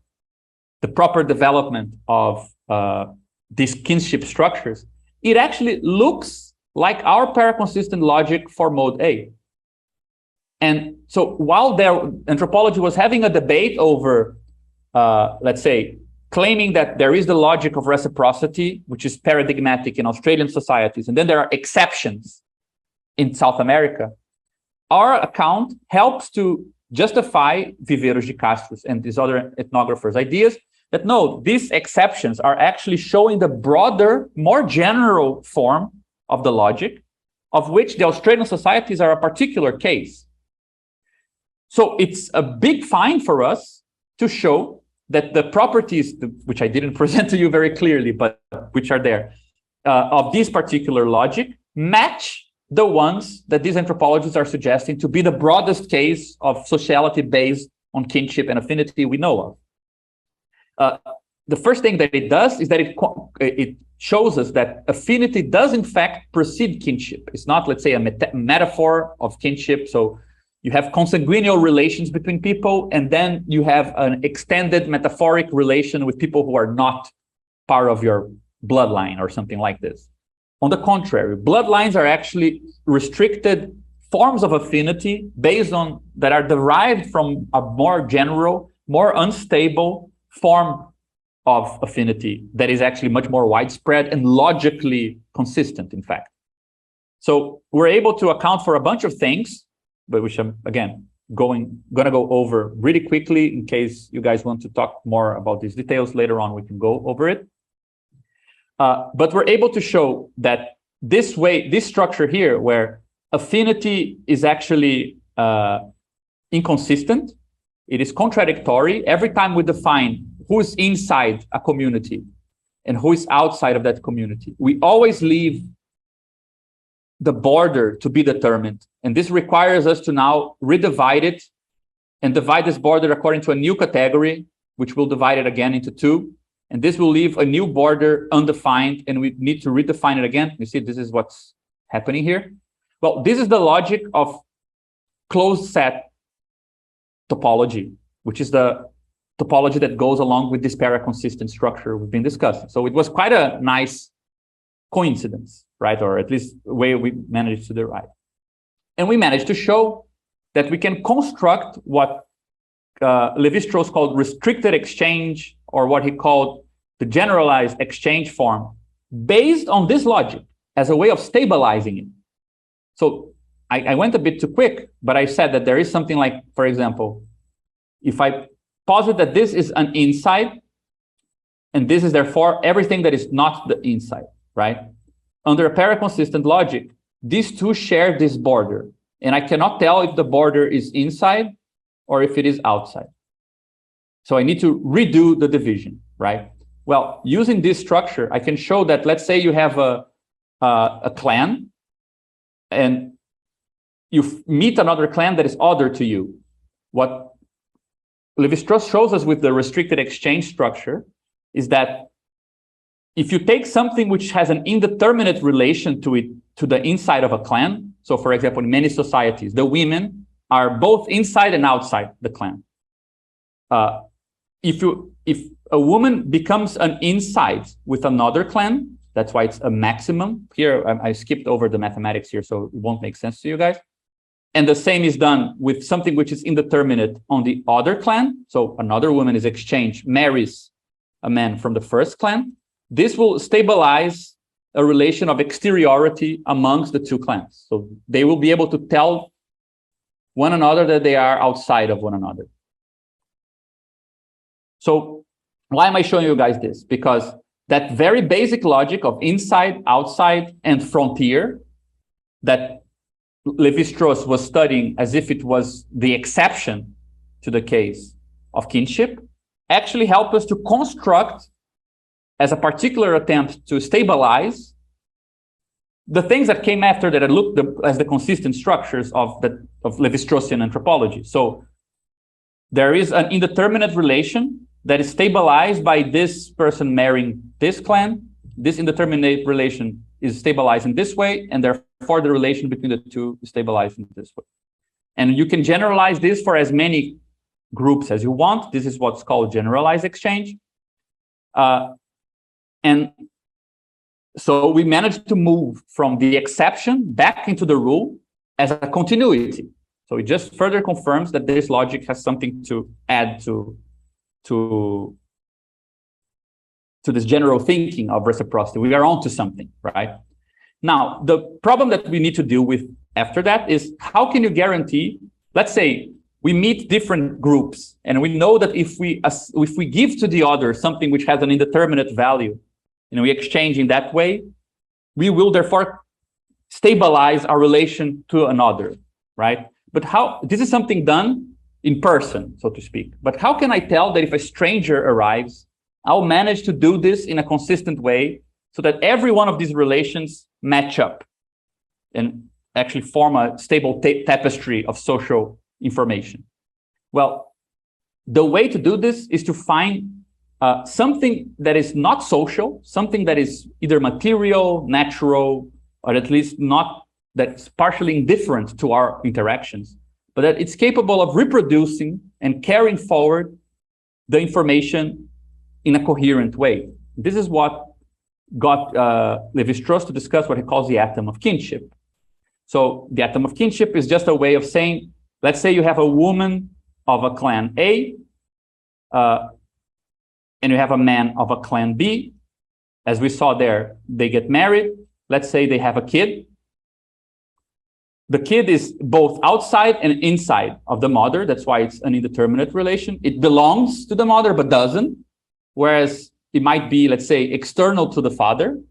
the proper development of these kinship structures, it actually looks like our paraconsistent logic for mode A. And so while anthropology was having a debate over, let's say, claiming that there is the logic of reciprocity, which is paradigmatic in Australian societies, and then there are exceptions in South America, our account helps to justify Viveiros de Castro's and these other ethnographers' ideas that no, these exceptions are actually showing the broader, more general form of the logic, of which the Australian societies are a particular case. So it's a big find for us to show that the properties, which I didn't present to you very clearly, but which are there, of this particular logic match the ones that these anthropologists are suggesting to be the broadest case of sociality based on kinship and affinity we know of. The first thing that it does is that it shows us that affinity does in fact precede kinship. It's not, let's say, a metaphor of kinship. So you have consanguineal relations between people, and then you have an extended metaphoric relation with people who are not part of your bloodline or something like this. On the contrary, bloodlines are actually restricted forms of affinity based on that are derived from a more general, more unstable form of affinity that is actually much more widespread and logically consistent, in fact. So we're able to account for a bunch of things, but which I'm, again, gonna go over really quickly in case you guys want to talk more about these details later on, we can go over it. But we're able to show that this structure here, where affinity is actually inconsistent, it is contradictory. Every time we define who is inside a community and who is outside of that community, we always leave the border to be determined. And this requires us to now redivide it and divide this border according to a new category, which will divide it again into two. And this will leave a new border undefined, and we need to redefine it again. You see, this is what's happening here. Well, this is the logic of closed set topology, which is the topology that goes along with this paraconsistent structure we've been discussing. So it was quite a nice coincidence, right? Or at least the way we managed to derive. And we managed to show that we can construct what Lévi-Strauss called restricted exchange, or what he called the generalized exchange form, based on this logic as a way of stabilizing it. So I went a bit too quick, but I said that there is something like, for example, if I posit that this is an inside, and this is therefore everything that is not the inside, right? Under a paraconsistent logic, these two share this border, and I cannot tell if the border is inside or if it is outside. So I need to redo the division, right? Well, using this structure, I can show that, let's say you have a clan, and you meet another clan that is other to you. What Lévi-Strauss shows us with the restricted exchange structure is that if you take something which has an indeterminate relation to it, to the inside of a clan, so for example, in many societies, the women are both inside and outside the clan. If a woman becomes an inside with another clan, that's why it's a maximum. Here, I skipped over the mathematics here, so it won't make sense to you guys. And the same is done with something which is indeterminate on the other clan. So another woman is exchanged, marries a man from the first clan. This will stabilize a relation of exteriority amongst the two clans. So they will be able to tell one another that they are outside of one another. So why am I showing you guys this? Because that very basic logic of inside, outside, and frontier that Lévi-Strauss was studying as if it was the exception to the case of kinship actually helped us to construct, as a particular attempt to stabilize, the things that came after that looked as the consistent structures of Lévi-Straussian anthropology. So there is an indeterminate relation that is stabilized by this person marrying this clan. This indeterminate relation is stabilized in this way, and therefore the relation between the two is stabilized in this way. And you can generalize this for as many groups as you want. This is what's called generalized exchange. And so we managed to move from the exception back into the rule as a continuity. So it just further confirms that this logic has something to add to this general thinking of reciprocity. We are onto something, right? Now, the problem that we need to deal with after that is how can you guarantee, let's say we meet different groups and we know that if we give to the other something which has an indeterminate value, and we exchange in that way, we will therefore stabilize our relation to another, right? But how, this is something done in person, so to speak. But how can I tell that if a stranger arrives, I'll manage to do this in a consistent way so that every one of these relations match up and actually form a stable tapestry of social information? Well, the way to do this is to find something that is not social, something that is either material, natural, or at least not, that's partially indifferent to our interactions, but that it's capable of reproducing and carrying forward the information in a coherent way. This is what got Lévi-Strauss to discuss what he calls the atom of kinship. So the atom of kinship is just a way of saying, let's say you have a woman of a clan A, and you have a man of a clan B. As we saw there, they get married. Let's say they have a kid. The kid is both outside and inside of the mother. That's why it's an indeterminate relation. It belongs to the mother, but doesn't. Whereas it might be, let's say, external to the father.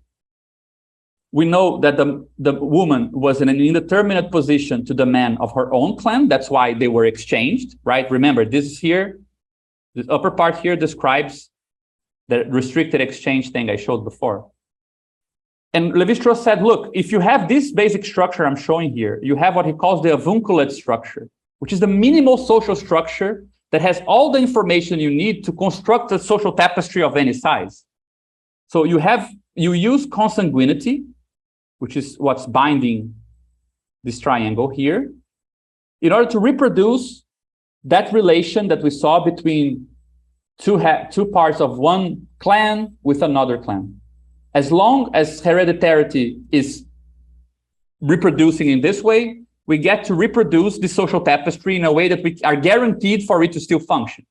We know that the woman was in an indeterminate position to the man of her own clan. That's why they were exchanged, right? Remember, this is here. This upper part here describes the restricted exchange thing I showed before. And Lévi-Strauss said, look, if you have this basic structure I'm showing here, you have what he calls the avunculate structure, which is the minimal social structure that has all the information you need to construct a social tapestry of any size. So you use consanguinity, which is what's binding this triangle here, in order to reproduce that relation that we saw between two parts of one clan with another clan. As long as hereditarity is reproducing in this way, we get to reproduce the social tapestry in a way that we are guaranteed for it to still function.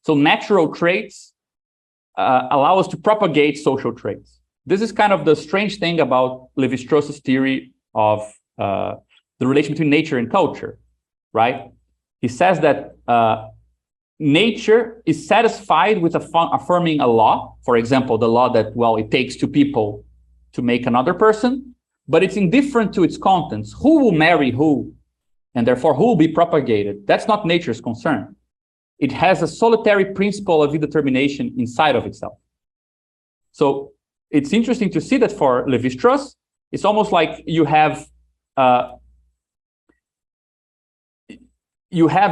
So natural traits allow us to propagate social traits. This is kind of the strange thing about Lévi-Strauss's theory of the relation between nature and culture, right? He says that nature is satisfied with affirming a law. For example, the law that, well, it takes two people to make another person, but it's indifferent to its contents. Who will marry who, and therefore who will be propagated? That's not nature's concern. It has a solitary principle of indetermination inside of itself. So it's interesting to see that for Lévi-Strauss, it's almost like you have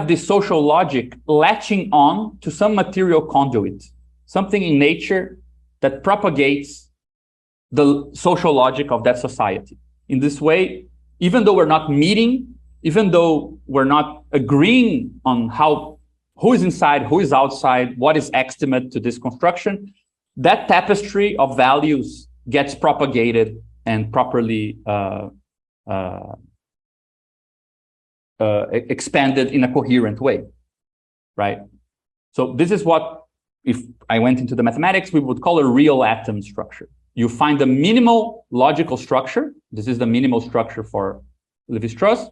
this social logic latching on to some material conduit, something in nature that propagates the social logic of that society. In this way, even though we're not meeting, even though we're not agreeing on who is inside, who is outside, what is extimate to this construction, that tapestry of values gets propagated and properly expanded in a coherent way, right? So this is what, if I went into the mathematics, we would call a real atom structure. You find the minimal logical structure. This is the minimal structure for Lévi-Strauss,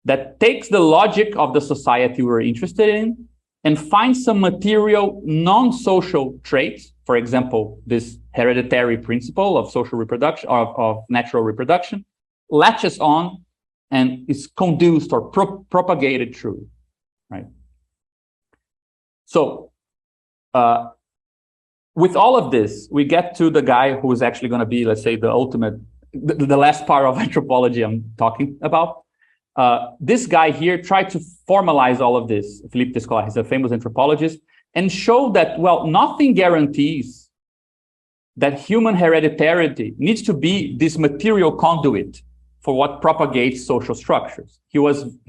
that takes the logic of the society we're interested in and finds some material non-social traits. For example, this hereditary principle of social reproduction, of natural reproduction, latches on and is conduced or propagated through, right? So with all of this, we get to the guy who is actually going to be, let's say, the ultimate, the last part of anthropology I'm talking about. This guy here tried to formalize all of this. Phillipe Descola, he's a famous anthropologist, and show that, well, nothing guarantees that human hereditary needs to be this material conduit for what propagates social structures.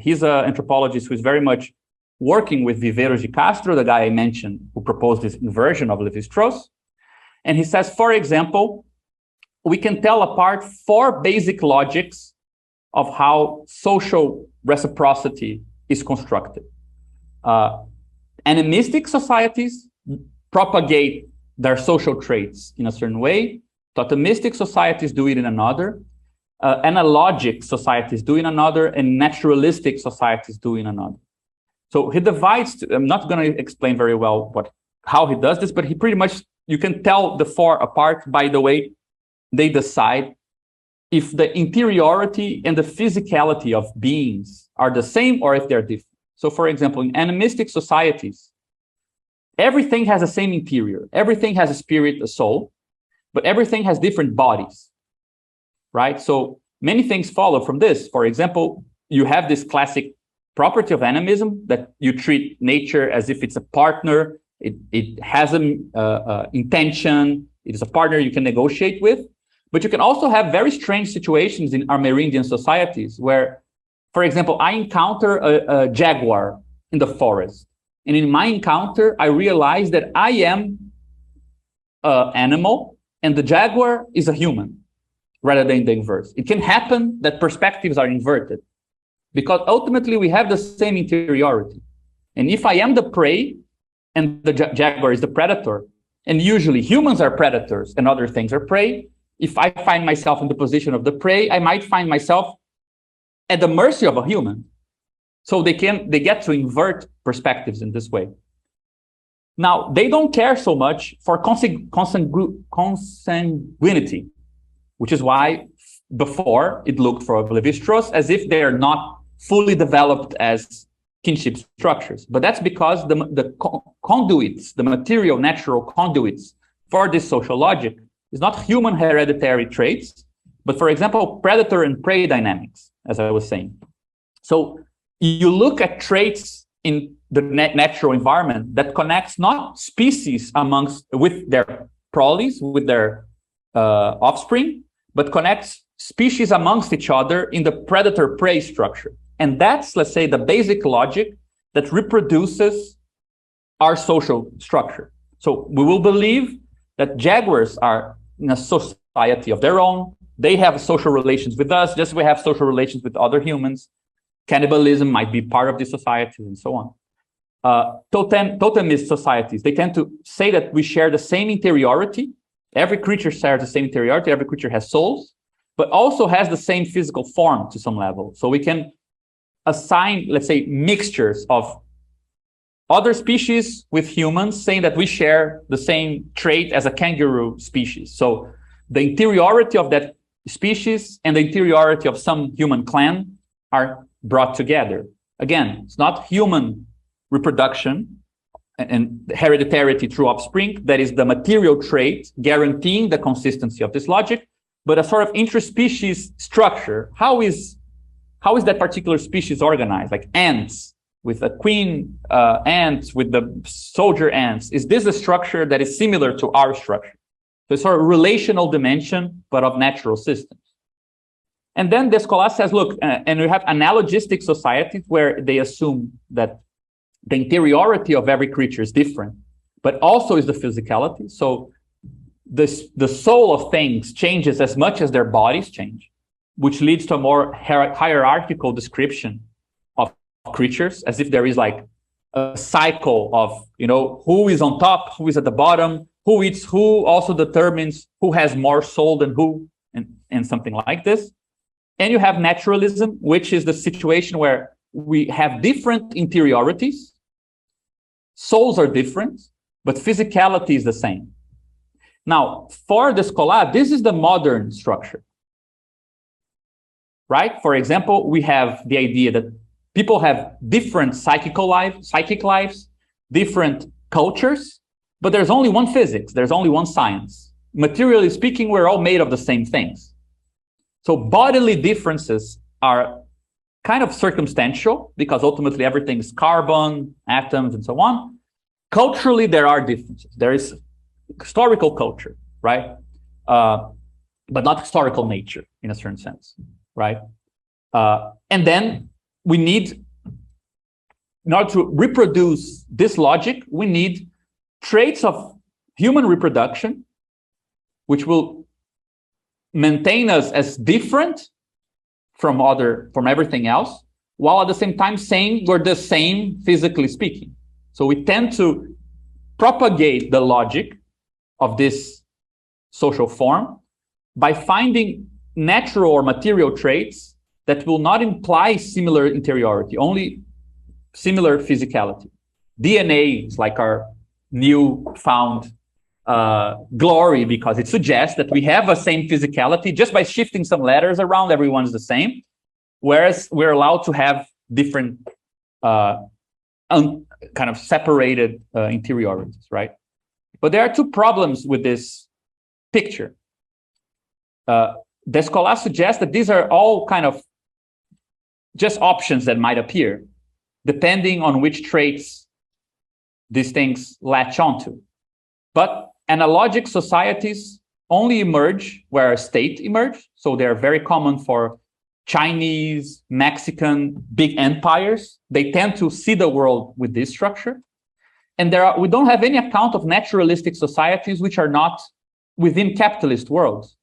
He's an anthropologist who is very much working with Viveiros de Castro, the guy I mentioned, who proposed this inversion of Lévi-Strauss. And he says, for example, we can tell apart 4 basic logics of how social reciprocity is constructed. Animistic societies propagate their social traits in a certain way. Totemistic societies do it in another. Analogic societies do in another, and naturalistic societies do in another. So he divides, I'm not going to explain very well how he does this, but he pretty much, you can tell the 4 apart by the way they decide if the interiority and the physicality of beings are the same or if they're different. So for example, in animistic societies, everything has the same interior. Everything has a spirit, a soul, but everything has different bodies, right? So many things follow from this. For example, you have this classic property of animism that you treat nature as if it's a partner. It has an intention. It is a partner you can negotiate with. But you can also have very strange situations in Amerindian societies where, for example, I encounter a jaguar in the forest. And in my encounter, I realize that I am an animal and the jaguar is a human rather than the inverse. It can happen that perspectives are inverted because ultimately we have the same interiority. And if I am the prey and the jaguar is the predator, and usually humans are predators and other things are prey, if I find myself in the position of the prey, I might find myself at the mercy of a human. So they get to invert perspectives in this way. Now, they don't care so much for consanguinity, which is why before it looked for Lévi-Strauss as if they are not fully developed as kinship structures. But that's because the conduits, the material natural conduits for this social logic is not human hereditary traits, but for example, predator and prey dynamics, as I was saying. So you look at traits in the natural environment that connects not species with their proles, with their offspring, but connects species amongst each other in the predator-prey structure. And that's, let's say, the basic logic that reproduces our social structure. So we will believe that jaguars are in a society of their own. They have social relations with us, just as we have social relations with other humans. Cannibalism might be part of this society and so on. Totemist societies, they tend to say that we share the same interiority. Every creature shares the same interiority. Every creature has souls, but also has the same physical form to some level. So we can assign, let's say, mixtures of other species with humans, saying that we share the same trait as a kangaroo species. So the interiority of that species and the interiority of some human clan are brought together. Again, it's not human reproduction and hereditary through offspring that is the material trait guaranteeing the consistency of this logic, but a sort of interspecies structure. How is that particular species organized? Like ants, with a queen ant, with the soldier ants. Is this a structure that is similar to our structure? So it's sort of relational dimension, but of natural systems. And then Descola says, look, and we have analogistic societies where they assume that the interiority of every creature is different, but also is the physicality. So the soul of things changes as much as their bodies change, which leads to a more hierarchical description of creatures, as if there is like a cycle of, who is on top, who is at the bottom, who eats who, also determines who has more soul than who, and something like this. And you have naturalism, which is the situation where we have different interiorities, souls are different, but physicality is the same. Now, for Descola, this is the modern structure, right? For example, we have the idea that people have different psychic lives, different cultures, but there's only one physics, there's only one science. Materially speaking, we're all made of the same things. So bodily differences are kind of circumstantial because ultimately everything is carbon, atoms, and so on. Culturally, there are differences. There is historical culture, right? But not historical nature in a certain sense, right? And then we need, in order to reproduce this logic, we need traits of human reproduction, which will maintain us as different from everything else, while at the same time saying we're the same physically speaking. So we tend to propagate the logic of this social form by finding natural or material traits that will not imply similar interiority, only similar physicality. DNA is like our new found glory because it suggests that we have a same physicality. Just by shifting some letters around, everyone's the same, whereas we're allowed to have different kind of separated interiorities, right? But there are two problems with this picture. Descola suggests that these are all kind of just options that might appear, depending on which traits these things latch onto. But analogic societies only emerge where a state emerges. So they're very common for Chinese, Mexican, big empires. They tend to see the world with this structure. And we don't have any account of naturalistic societies which are not within capitalist worlds.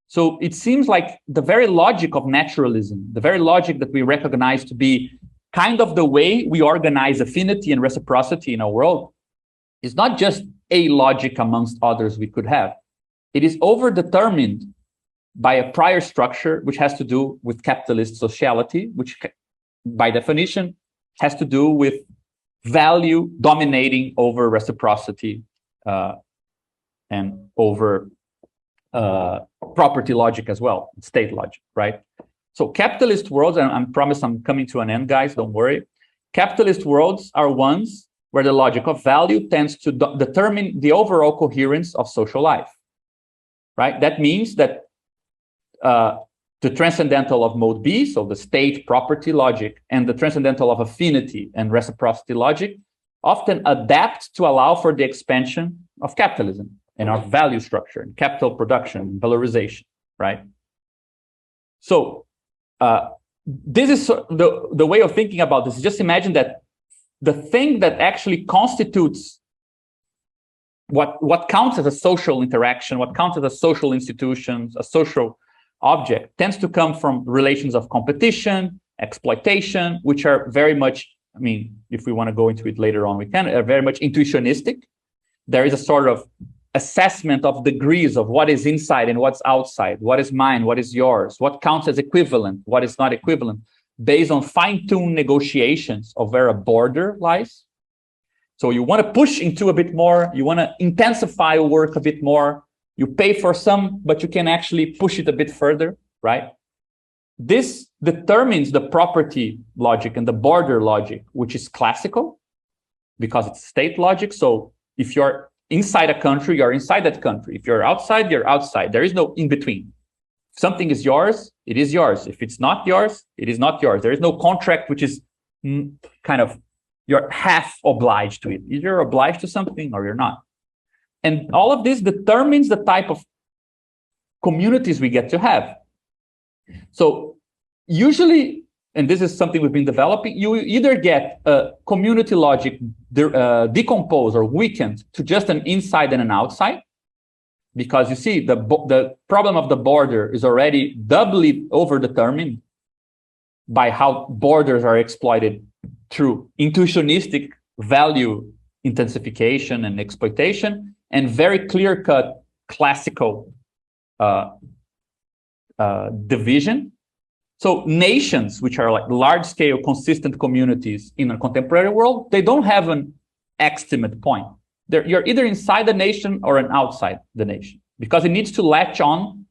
So it seems like the very logic of naturalism, the very logic that we recognize to be kind of the way we organize affinity and reciprocity in our world, is not just a logic amongst others we could have. It is overdetermined by a prior structure which has to do with capitalist sociality, which by definition has to do with value dominating over reciprocity and over property logic as well, state logic, right? So capitalist worlds, and I promise I'm coming to an end, guys, don't worry. Capitalist worlds are ones where the logic of value tends to determine the overall coherence of social life, right? That means that the transcendental of mode B, so the state property logic, and the transcendental of affinity and reciprocity logic often adapt to allow for the expansion of capitalism and our value structure and capital production and valorization, right? So this is the way of thinking about this. Just imagine that the thing that actually constitutes what counts as a social interaction, what counts as a social institution, a social object, tends to come from relations of competition, exploitation, which are very much, I mean, if we want to go into it later on, we can, are very much intuitionistic. There is a sort of assessment of degrees of what is inside and what's outside, what is mine, what is yours, what counts as equivalent, what is not equivalent, based on fine-tuned negotiations of where a border lies. So you want to push into a bit more, you want to intensify work a bit more, you pay for some, but you can actually push it a bit further, right? This determines the property logic and the border logic, which is classical, because it's state logic. So if you're inside a country, you're inside that country. If you're outside, you're outside. There is no in-between. If something is yours, it is yours. If it's not yours, it is not yours. There is no contract which is kind of, you're half obliged to it. Either you're obliged to something or you're not. And all of this determines the type of communities we get to have. So usually, and this is something we've been developing, you either get a community logic decomposed or weakened to just an inside and an outside, because you see the problem of the border is already doubly overdetermined by how borders are exploited through intuitionistic value intensification and exploitation, and very clear-cut classical division. So nations, which are like large-scale consistent communities in a contemporary world, they don't have an estimate point. You're either inside the nation or an outside the nation, because it needs to latch on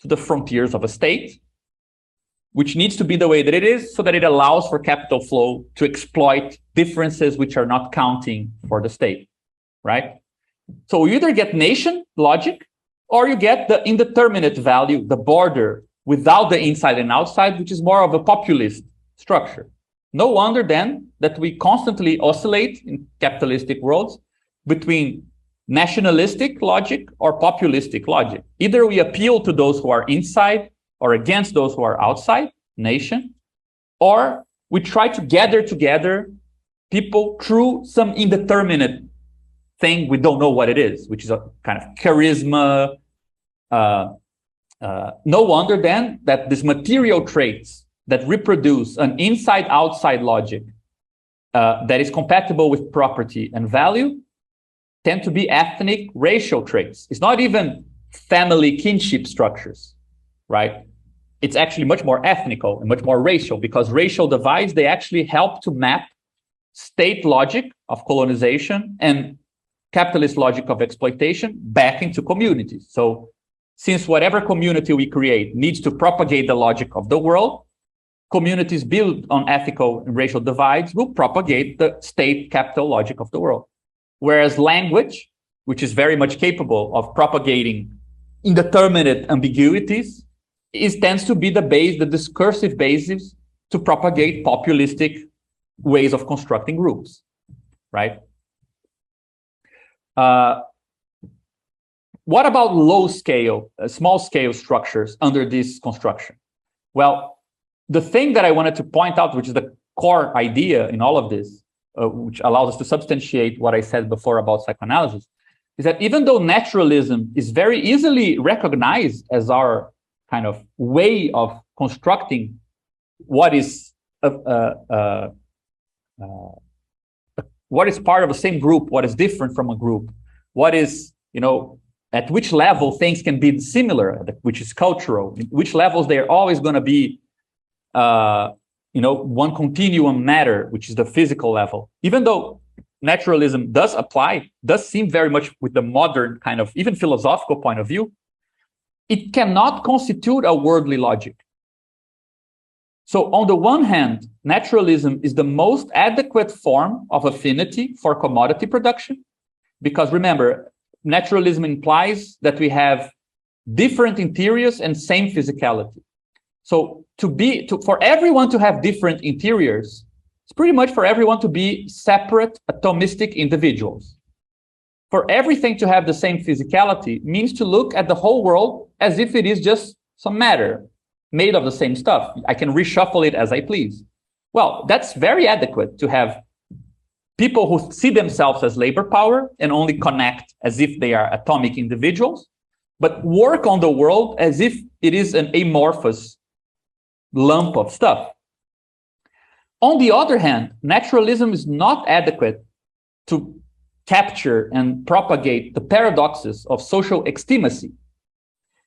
to the frontiers of a state, which needs to be the way that it is so that it allows for capital flow to exploit differences which are not counting for the state, right? So you either get nation logic or you get the indeterminate value, the border, without the inside and outside, which is more of a populist structure. No wonder then that we constantly oscillate in capitalistic worlds between nationalistic logic or populistic logic. Either we appeal to those who are inside or against those who are outside nation, or we try to gather together people through some indeterminate thing we don't know what it is, which is a kind of charisma. No wonder then that these material traits that reproduce an inside-outside logic that is compatible with property and value tend to be ethnic racial traits. It's not even family kinship structures, right? It's actually much more ethnical and much more racial, because racial divides, they actually help to map state logic of colonization and capitalist logic of exploitation back into communities. So since whatever community we create needs to propagate the logic of the world, communities built on ethical and racial divides will propagate the state capital logic of the world. Whereas language, which is very much capable of propagating indeterminate ambiguities, tends to be the discursive basis to propagate populistic ways of constructing groups, right? What about low-scale, small-scale structures under this construction? Well, the thing that I wanted to point out, which is the core idea in all of this, which allows us to substantiate what I said before about psychoanalysis, is that even though naturalism is very easily recognized as our kind of way of constructing what is part of the same group, what is different from a group, what is, at which level things can be similar, which is cultural, which levels they're always going to be, one continuum matter, which is the physical level. Even though naturalism does seem very much with the modern kind of even philosophical point of view, it cannot constitute a worldly logic. So on the one hand, naturalism is the most adequate form of affinity for commodity production, because remember, naturalism implies that we have different interiors and same physicality. So for everyone to have different interiors, it's pretty much for everyone to be separate atomistic individuals. For everything to have the same physicality means to look at the whole world as if it is just some matter made of the same stuff. I can reshuffle it as I please. Well, that's very adequate to have people who see themselves as labor power and only connect as if they are atomic individuals, but work on the world as if it is an amorphous lump of stuff. On the other hand, naturalism is not adequate to capture and propagate the paradoxes of social extimacy.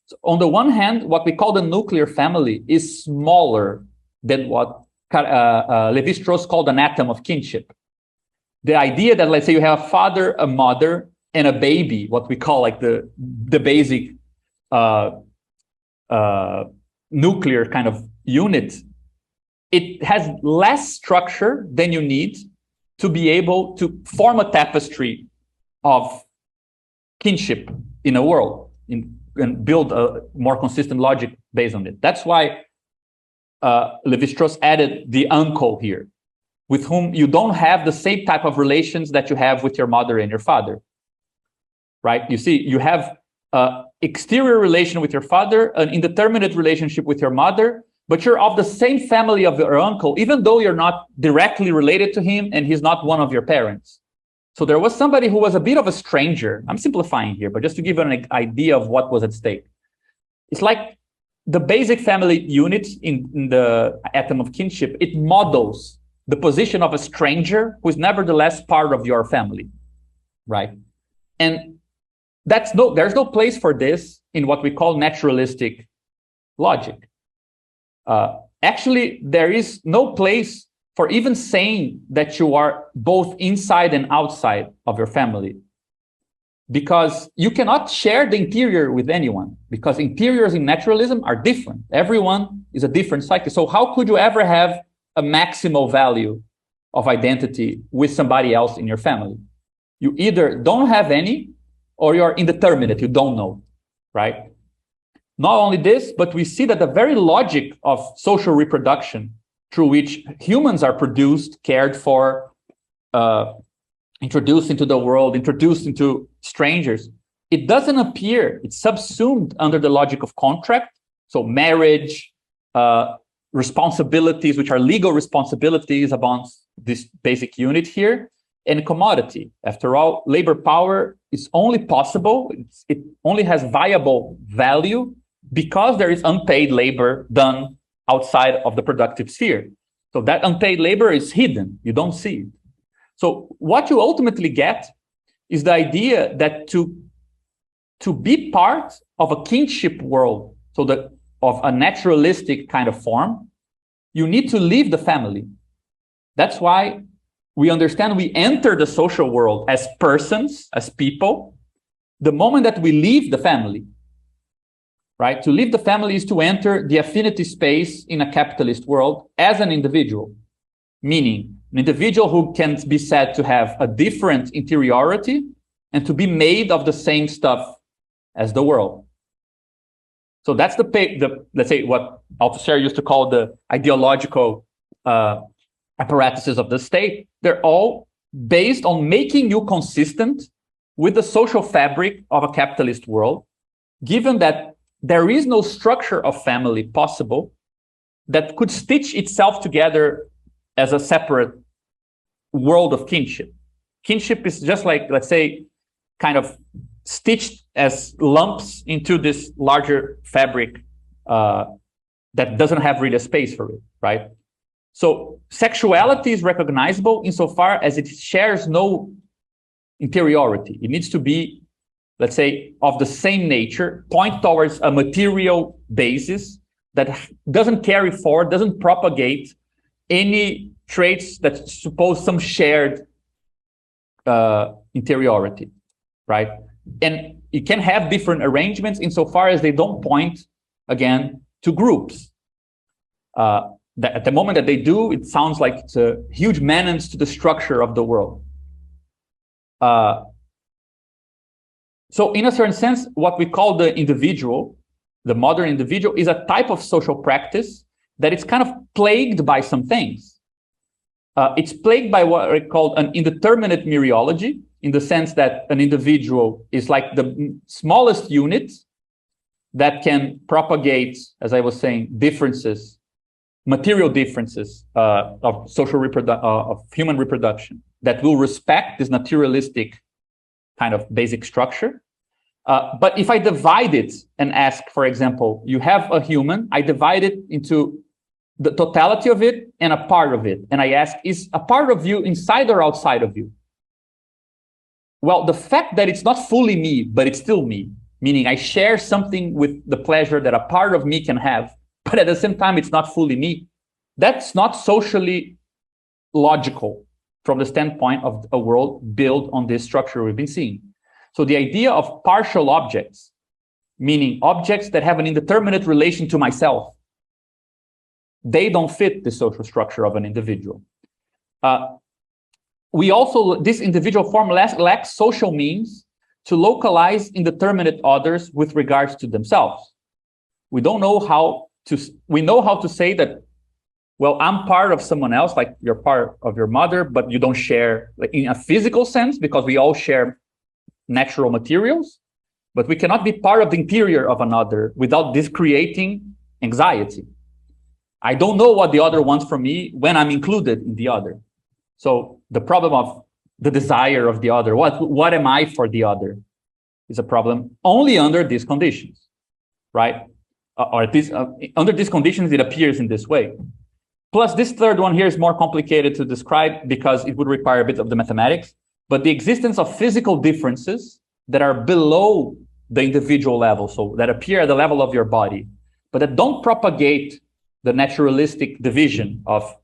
So on the one hand, what we call the nuclear family is smaller than what Lévi-Strauss called an atom of kinship. The idea that, let's say, you have a father, a mother, and a baby, what we call like the basic nuclear kind of unit, it has less structure than you need to be able to form a tapestry of kinship in a world and build a more consistent logic based on it. That's why Lévi-Strauss added the uncle here, with whom you don't have the same type of relations that you have with your mother and your father. right? You see, you have an exterior relation with your father, an indeterminate relationship with your mother, but you're of the same family of your uncle, even though you're not directly related to him and he's not one of your parents. So there was somebody who was a bit of a stranger. I'm simplifying here, but just to give you an idea of what was at stake. It's like the basic family unit in the atom of kinship. It models the position of a stranger who is nevertheless part of your family, right? And there's no place for this in what we call naturalistic logic. Actually, there is no place for even saying that you are both inside and outside of your family, because you cannot share the interior with anyone, because interiors in naturalism are different. Everyone is a different psyche. So how could you ever have a maximal value of identity with somebody else in your family? You either don't have any, or you're indeterminate, you don't know, right? Not only this, but we see that the very logic of social reproduction through which humans are produced, cared for, introduced into the world, introduced into strangers, it doesn't appear, it's subsumed under the logic of contract. So marriage, responsibilities, which are legal responsibilities amongst this basic unit here, and commodity. After all, labor power is only possible, it only has viable value because there is unpaid labor done outside of the productive sphere. So that unpaid labor is hidden, you don't see it. So what you ultimately get is the idea that to be part of a kinship world, so that of a naturalistic kind of form, you need to leave the family. That's why we understand we enter the social world as persons, as people, the moment that we leave the family, right? To leave the family is to enter the affinity space in a capitalist world as an individual, meaning an individual who can be said to have a different interiority and to be made of the same stuff as the world. So that's let's say what Althusser used to call the ideological apparatuses of the state. They're all based on making you consistent with the social fabric of a capitalist world, given that there is no structure of family possible that could stitch itself together as a separate world of kinship. Kinship is just like, let's say, kind of stitched as lumps into this larger fabric that doesn't have really a space for it, right? So sexuality is recognizable insofar as it shares no interiority. It needs to be, let's say, of the same nature, point towards a material basis that doesn't carry forward, doesn't propagate any traits that suppose some shared interiority, right? And it can have different arrangements insofar as they don't point, again, to groups. At the moment that they do, it sounds like it's a huge menace to the structure of the world. So in a certain sense, what we call the individual, the modern individual, is a type of social practice that it's kind of plagued by some things. It's plagued by what are called an indeterminate mereology, in the sense that an individual is like the smallest unit that can propagate, as I was saying, differences, material differences of social of human reproduction that will respect this naturalistic kind of basic structure. But if I divide it and ask, for example, you have a human, I divide it into the totality of it and a part of it. And I ask, is a part of you inside or outside of you? Well, the fact that it's not fully me, but it's still me, meaning I share something with the pleasure that a part of me can have, but at the same time, it's not fully me. That's not socially logical from the standpoint of a world built on this structure we've been seeing. So the idea of partial objects, meaning objects that have an indeterminate relation to myself, they don't fit the social structure of an individual. This individual form lacks social means to localize indeterminate others with regards to themselves. We know how to say that, well, I'm part of someone else, like you're part of your mother, but you don't share like in a physical sense, because we all share natural materials, but we cannot be part of the interior of another without this creating anxiety. I don't know what the other wants from me when I'm included in the other. So the problem of the desire of the other, what am I for the other, is a problem only under these conditions, right? Or at least under these conditions, it appears in this way. Plus, this third one here is more complicated to describe because it would require a bit of the mathematics, but the existence of physical differences that are below the individual level, so that appear at the level of your body, but that don't propagate the naturalistic division of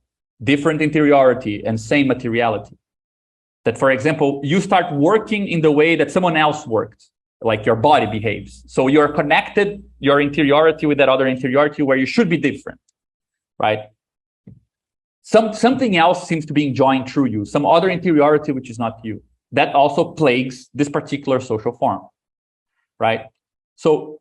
different interiority and same materiality. That, for example, you start working in the way that someone else worked, like your body behaves. So you're connected, your interiority with that other interiority where you should be different, right? Something else seems to be enjoying through you, some other interiority which is not you. That also plagues this particular social form, right? So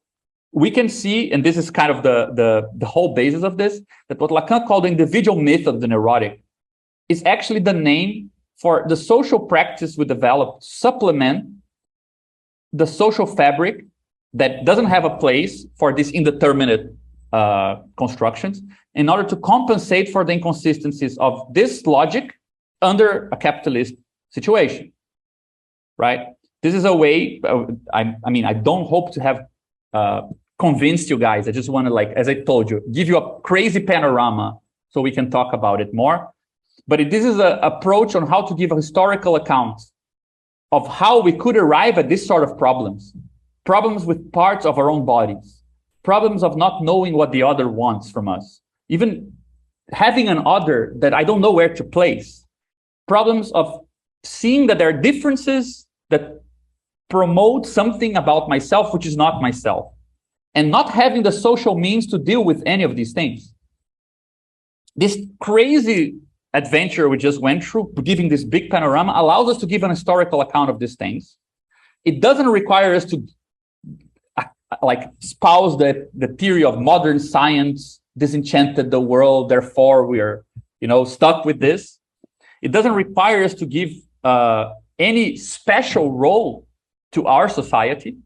we can see, and this is kind of the whole basis of this, that what Lacan called the individual myth of the neurotic is actually the name for the social practice we developed to supplement the social fabric that doesn't have a place for these indeterminate constructions in order to compensate for the inconsistencies of this logic under a capitalist situation, right? This is a way, I mean, I don't hope to have convinced you guys. I just want to, like, as I told you, give you a crazy panorama so we can talk about it more. But this is an approach on how to give a historical account of how we could arrive at this sort of problems with parts of our own bodies, problems of not knowing what the other wants from us, even having an other that I don't know where to place, problems of seeing that there are differences that promote something about myself which is not myself, and not having the social means to deal with any of these things. This crazy adventure we just went through, giving this big panorama, allows us to give an historical account of these things. It doesn't require us to like espouse the theory of modern science disenchanted the world, therefore we're stuck with this. It doesn't require us to give any special role to our society,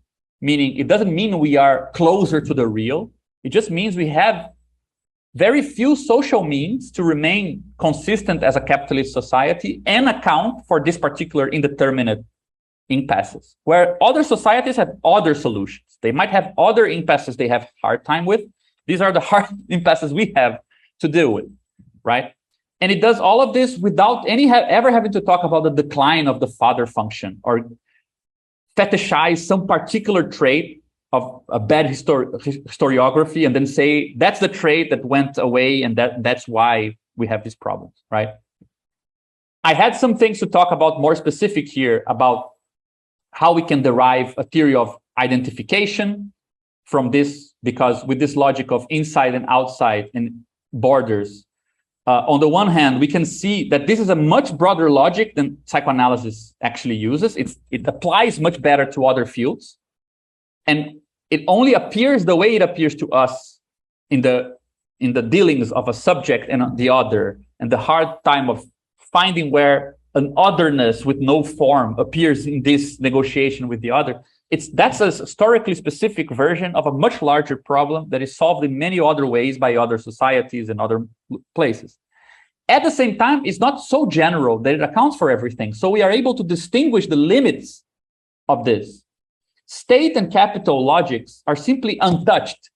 meaning it doesn't mean we are closer to the real. It just means we have very few social means to remain consistent as a capitalist society and account for this particular indeterminate impasses, where other societies have other solutions. They might have other impasses they have hard time with. These are the hard impasses we have to deal with, right? And it does all of this without ever having to talk about the decline of the father function or fetishize some particular trait of a bad historiography and then say that's the trait that went away and that's why we have these problems, right? I had some things to talk about more specific here about how we can derive a theory of identification from this, because with this logic of inside and outside and borders, on the one hand, we can see that this is a much broader logic than psychoanalysis actually uses. It applies much better to other fields. And it only appears the way it appears to us in the dealings of a subject and the other, and the hard time of finding where an otherness with no form appears in this negotiation with the other. That's a historically specific version of a much larger problem that is solved in many other ways by other societies and other places. At the same time, it's not so general that it accounts for everything. So we are able to distinguish the limits of this. State and capital logics are simply untouched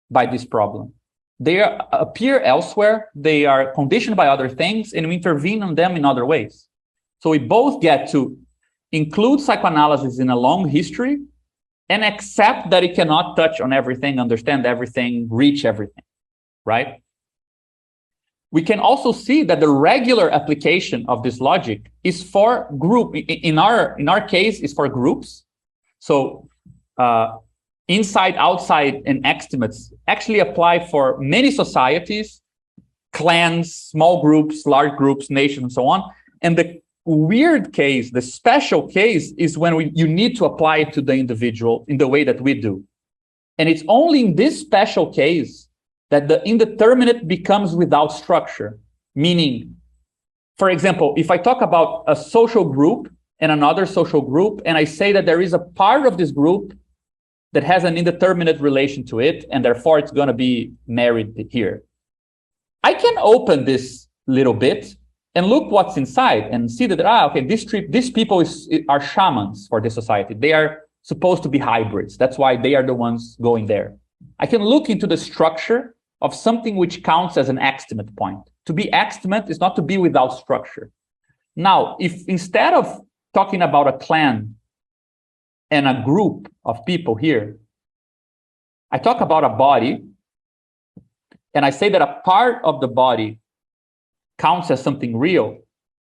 by this problem. They appear elsewhere, they are conditioned by other things, and we intervene on them in other ways. So we both get to include psychoanalysis in a long history and accept that it cannot touch on everything, understand everything, reach everything, right? We can also see that the regular application of this logic is for group. In our case, is for groups. So inside, outside, and extimates actually apply for many societies, clans, small groups, large groups, nations, and so on. And the weird case, the special case, is when you need to apply it to the individual in the way that we do. And it's only in this special case that the indeterminate becomes without structure. Meaning, for example, if I talk about a social group and another social group, and I say that there is a part of this group that has an indeterminate relation to it, and therefore it's going to be married here. I can open this little bit and look what's inside and see that, okay, these people are shamans for this society. They are supposed to be hybrids. That's why they are the ones going there. I can look into the structure of something which counts as an extimate point. To be extimate is not to be without structure. Now, if instead of talking about a clan and a group of people here, I talk about a body, and I say that a part of the body counts as something real,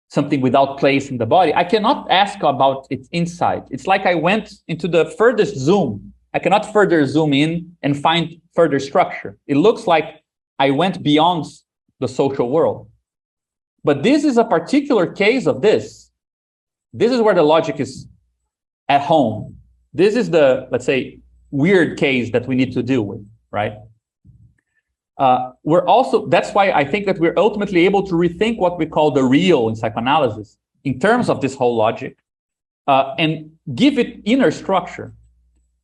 something without place in the body, I cannot ask about its inside. It's like I went into the furthest zoom. I cannot further zoom in and find further structure. It looks like I went beyond the social world. But this is a particular case of this. This is where the logic is at home. This is the, let's say, weird case that we need to deal with, right? That's why I think that we're ultimately able to rethink what we call the real in psychoanalysis in terms of this whole logic and give it inner structure.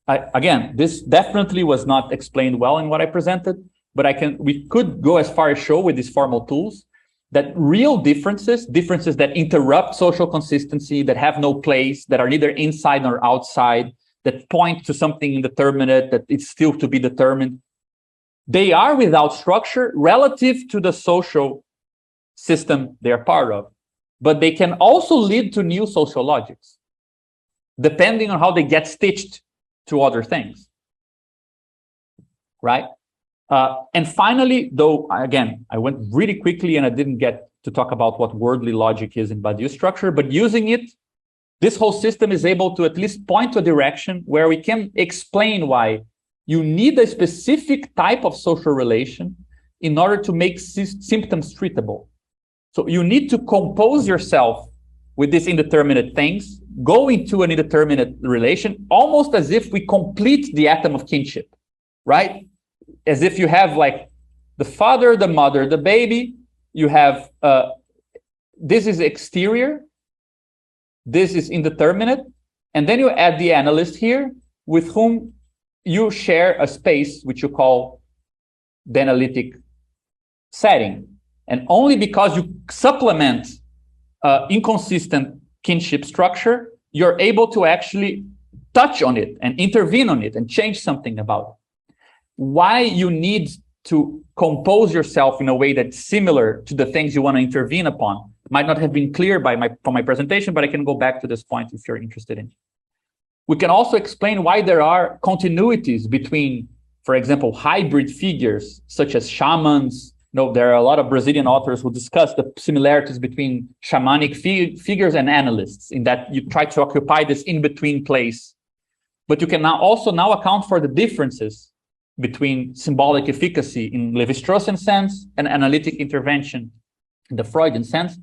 Again, this definitely was not explained well in what I presented, but we could go as far as show with these formal tools that real differences that interrupt social consistency, that have no place, that are neither inside nor outside, that point to something indeterminate, that it's still to be determined, they are without structure relative to the social system they are part of. But they can also lead to new social logics, depending on how they get stitched to other things, right? And finally, though, again, I went really quickly and I didn't get to talk about what wordly logic is in Badiou's structure, but using it, this whole system is able to at least point to a direction where we can explain why you need a specific type of social relation in order to make symptoms treatable. So you need to compose yourself with these indeterminate things, go into an indeterminate relation, almost as if we complete the atom of kinship, right? As if you have like the father, the mother, the baby, you have, this is exterior, this is indeterminate, and then you add the analyst here with whom you share a space which you call the analytic setting. And only because you supplement inconsistent kinship structure, you're able to actually touch on it and intervene on it and change something about it. Why you need to compose yourself in a way that's similar to the things you want to intervene upon might not have been clear from my presentation, but I can go back to this point if you're interested in. We can also explain why there are continuities between, for example, hybrid figures such as shamans. There are a lot of Brazilian authors who discuss the similarities between shamanic figures and analysts, in that you try to occupy this in-between place. But you can also account for the differences between symbolic efficacy in Levi-Straussian sense and analytic intervention in the Freudian sense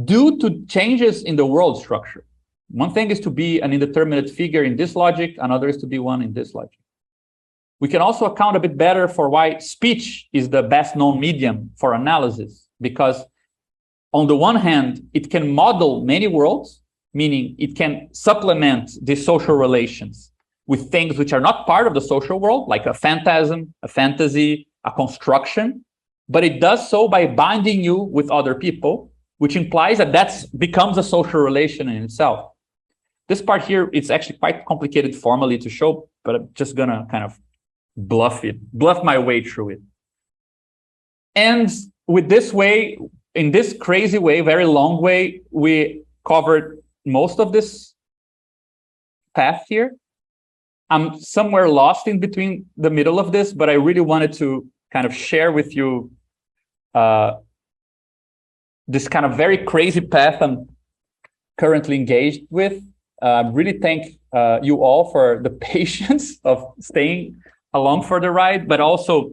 due to changes in the world structure. One thing is to be an indeterminate figure in this logic, another is to be one in this logic. We can also account a bit better for why speech is the best known medium for analysis, because on the one hand, it can model many worlds, meaning it can supplement the social relations with things which are not part of the social world, like a phantasm, a fantasy, a construction, but it does so by binding you with other people, which implies that that becomes a social relation in itself. This part here, it's actually quite complicated formally to show, but I'm just gonna kind of bluff my way through it. And with this way, in this crazy way, very long way, we covered most of this path here. I'm somewhere lost in between the middle of this, but I really wanted to kind of share with you this kind of very crazy path I'm currently engaged with. Really thank you all for the patience of staying along for the ride, but also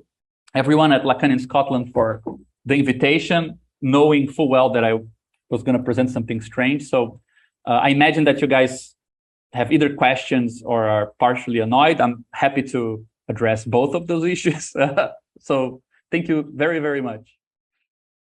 everyone at Lacan in Scotland for the invitation, knowing full well that I was going to present something strange. So I imagine that you guys have either questions or are partially annoyed. I'm happy to address both of those issues. So thank you very, very much.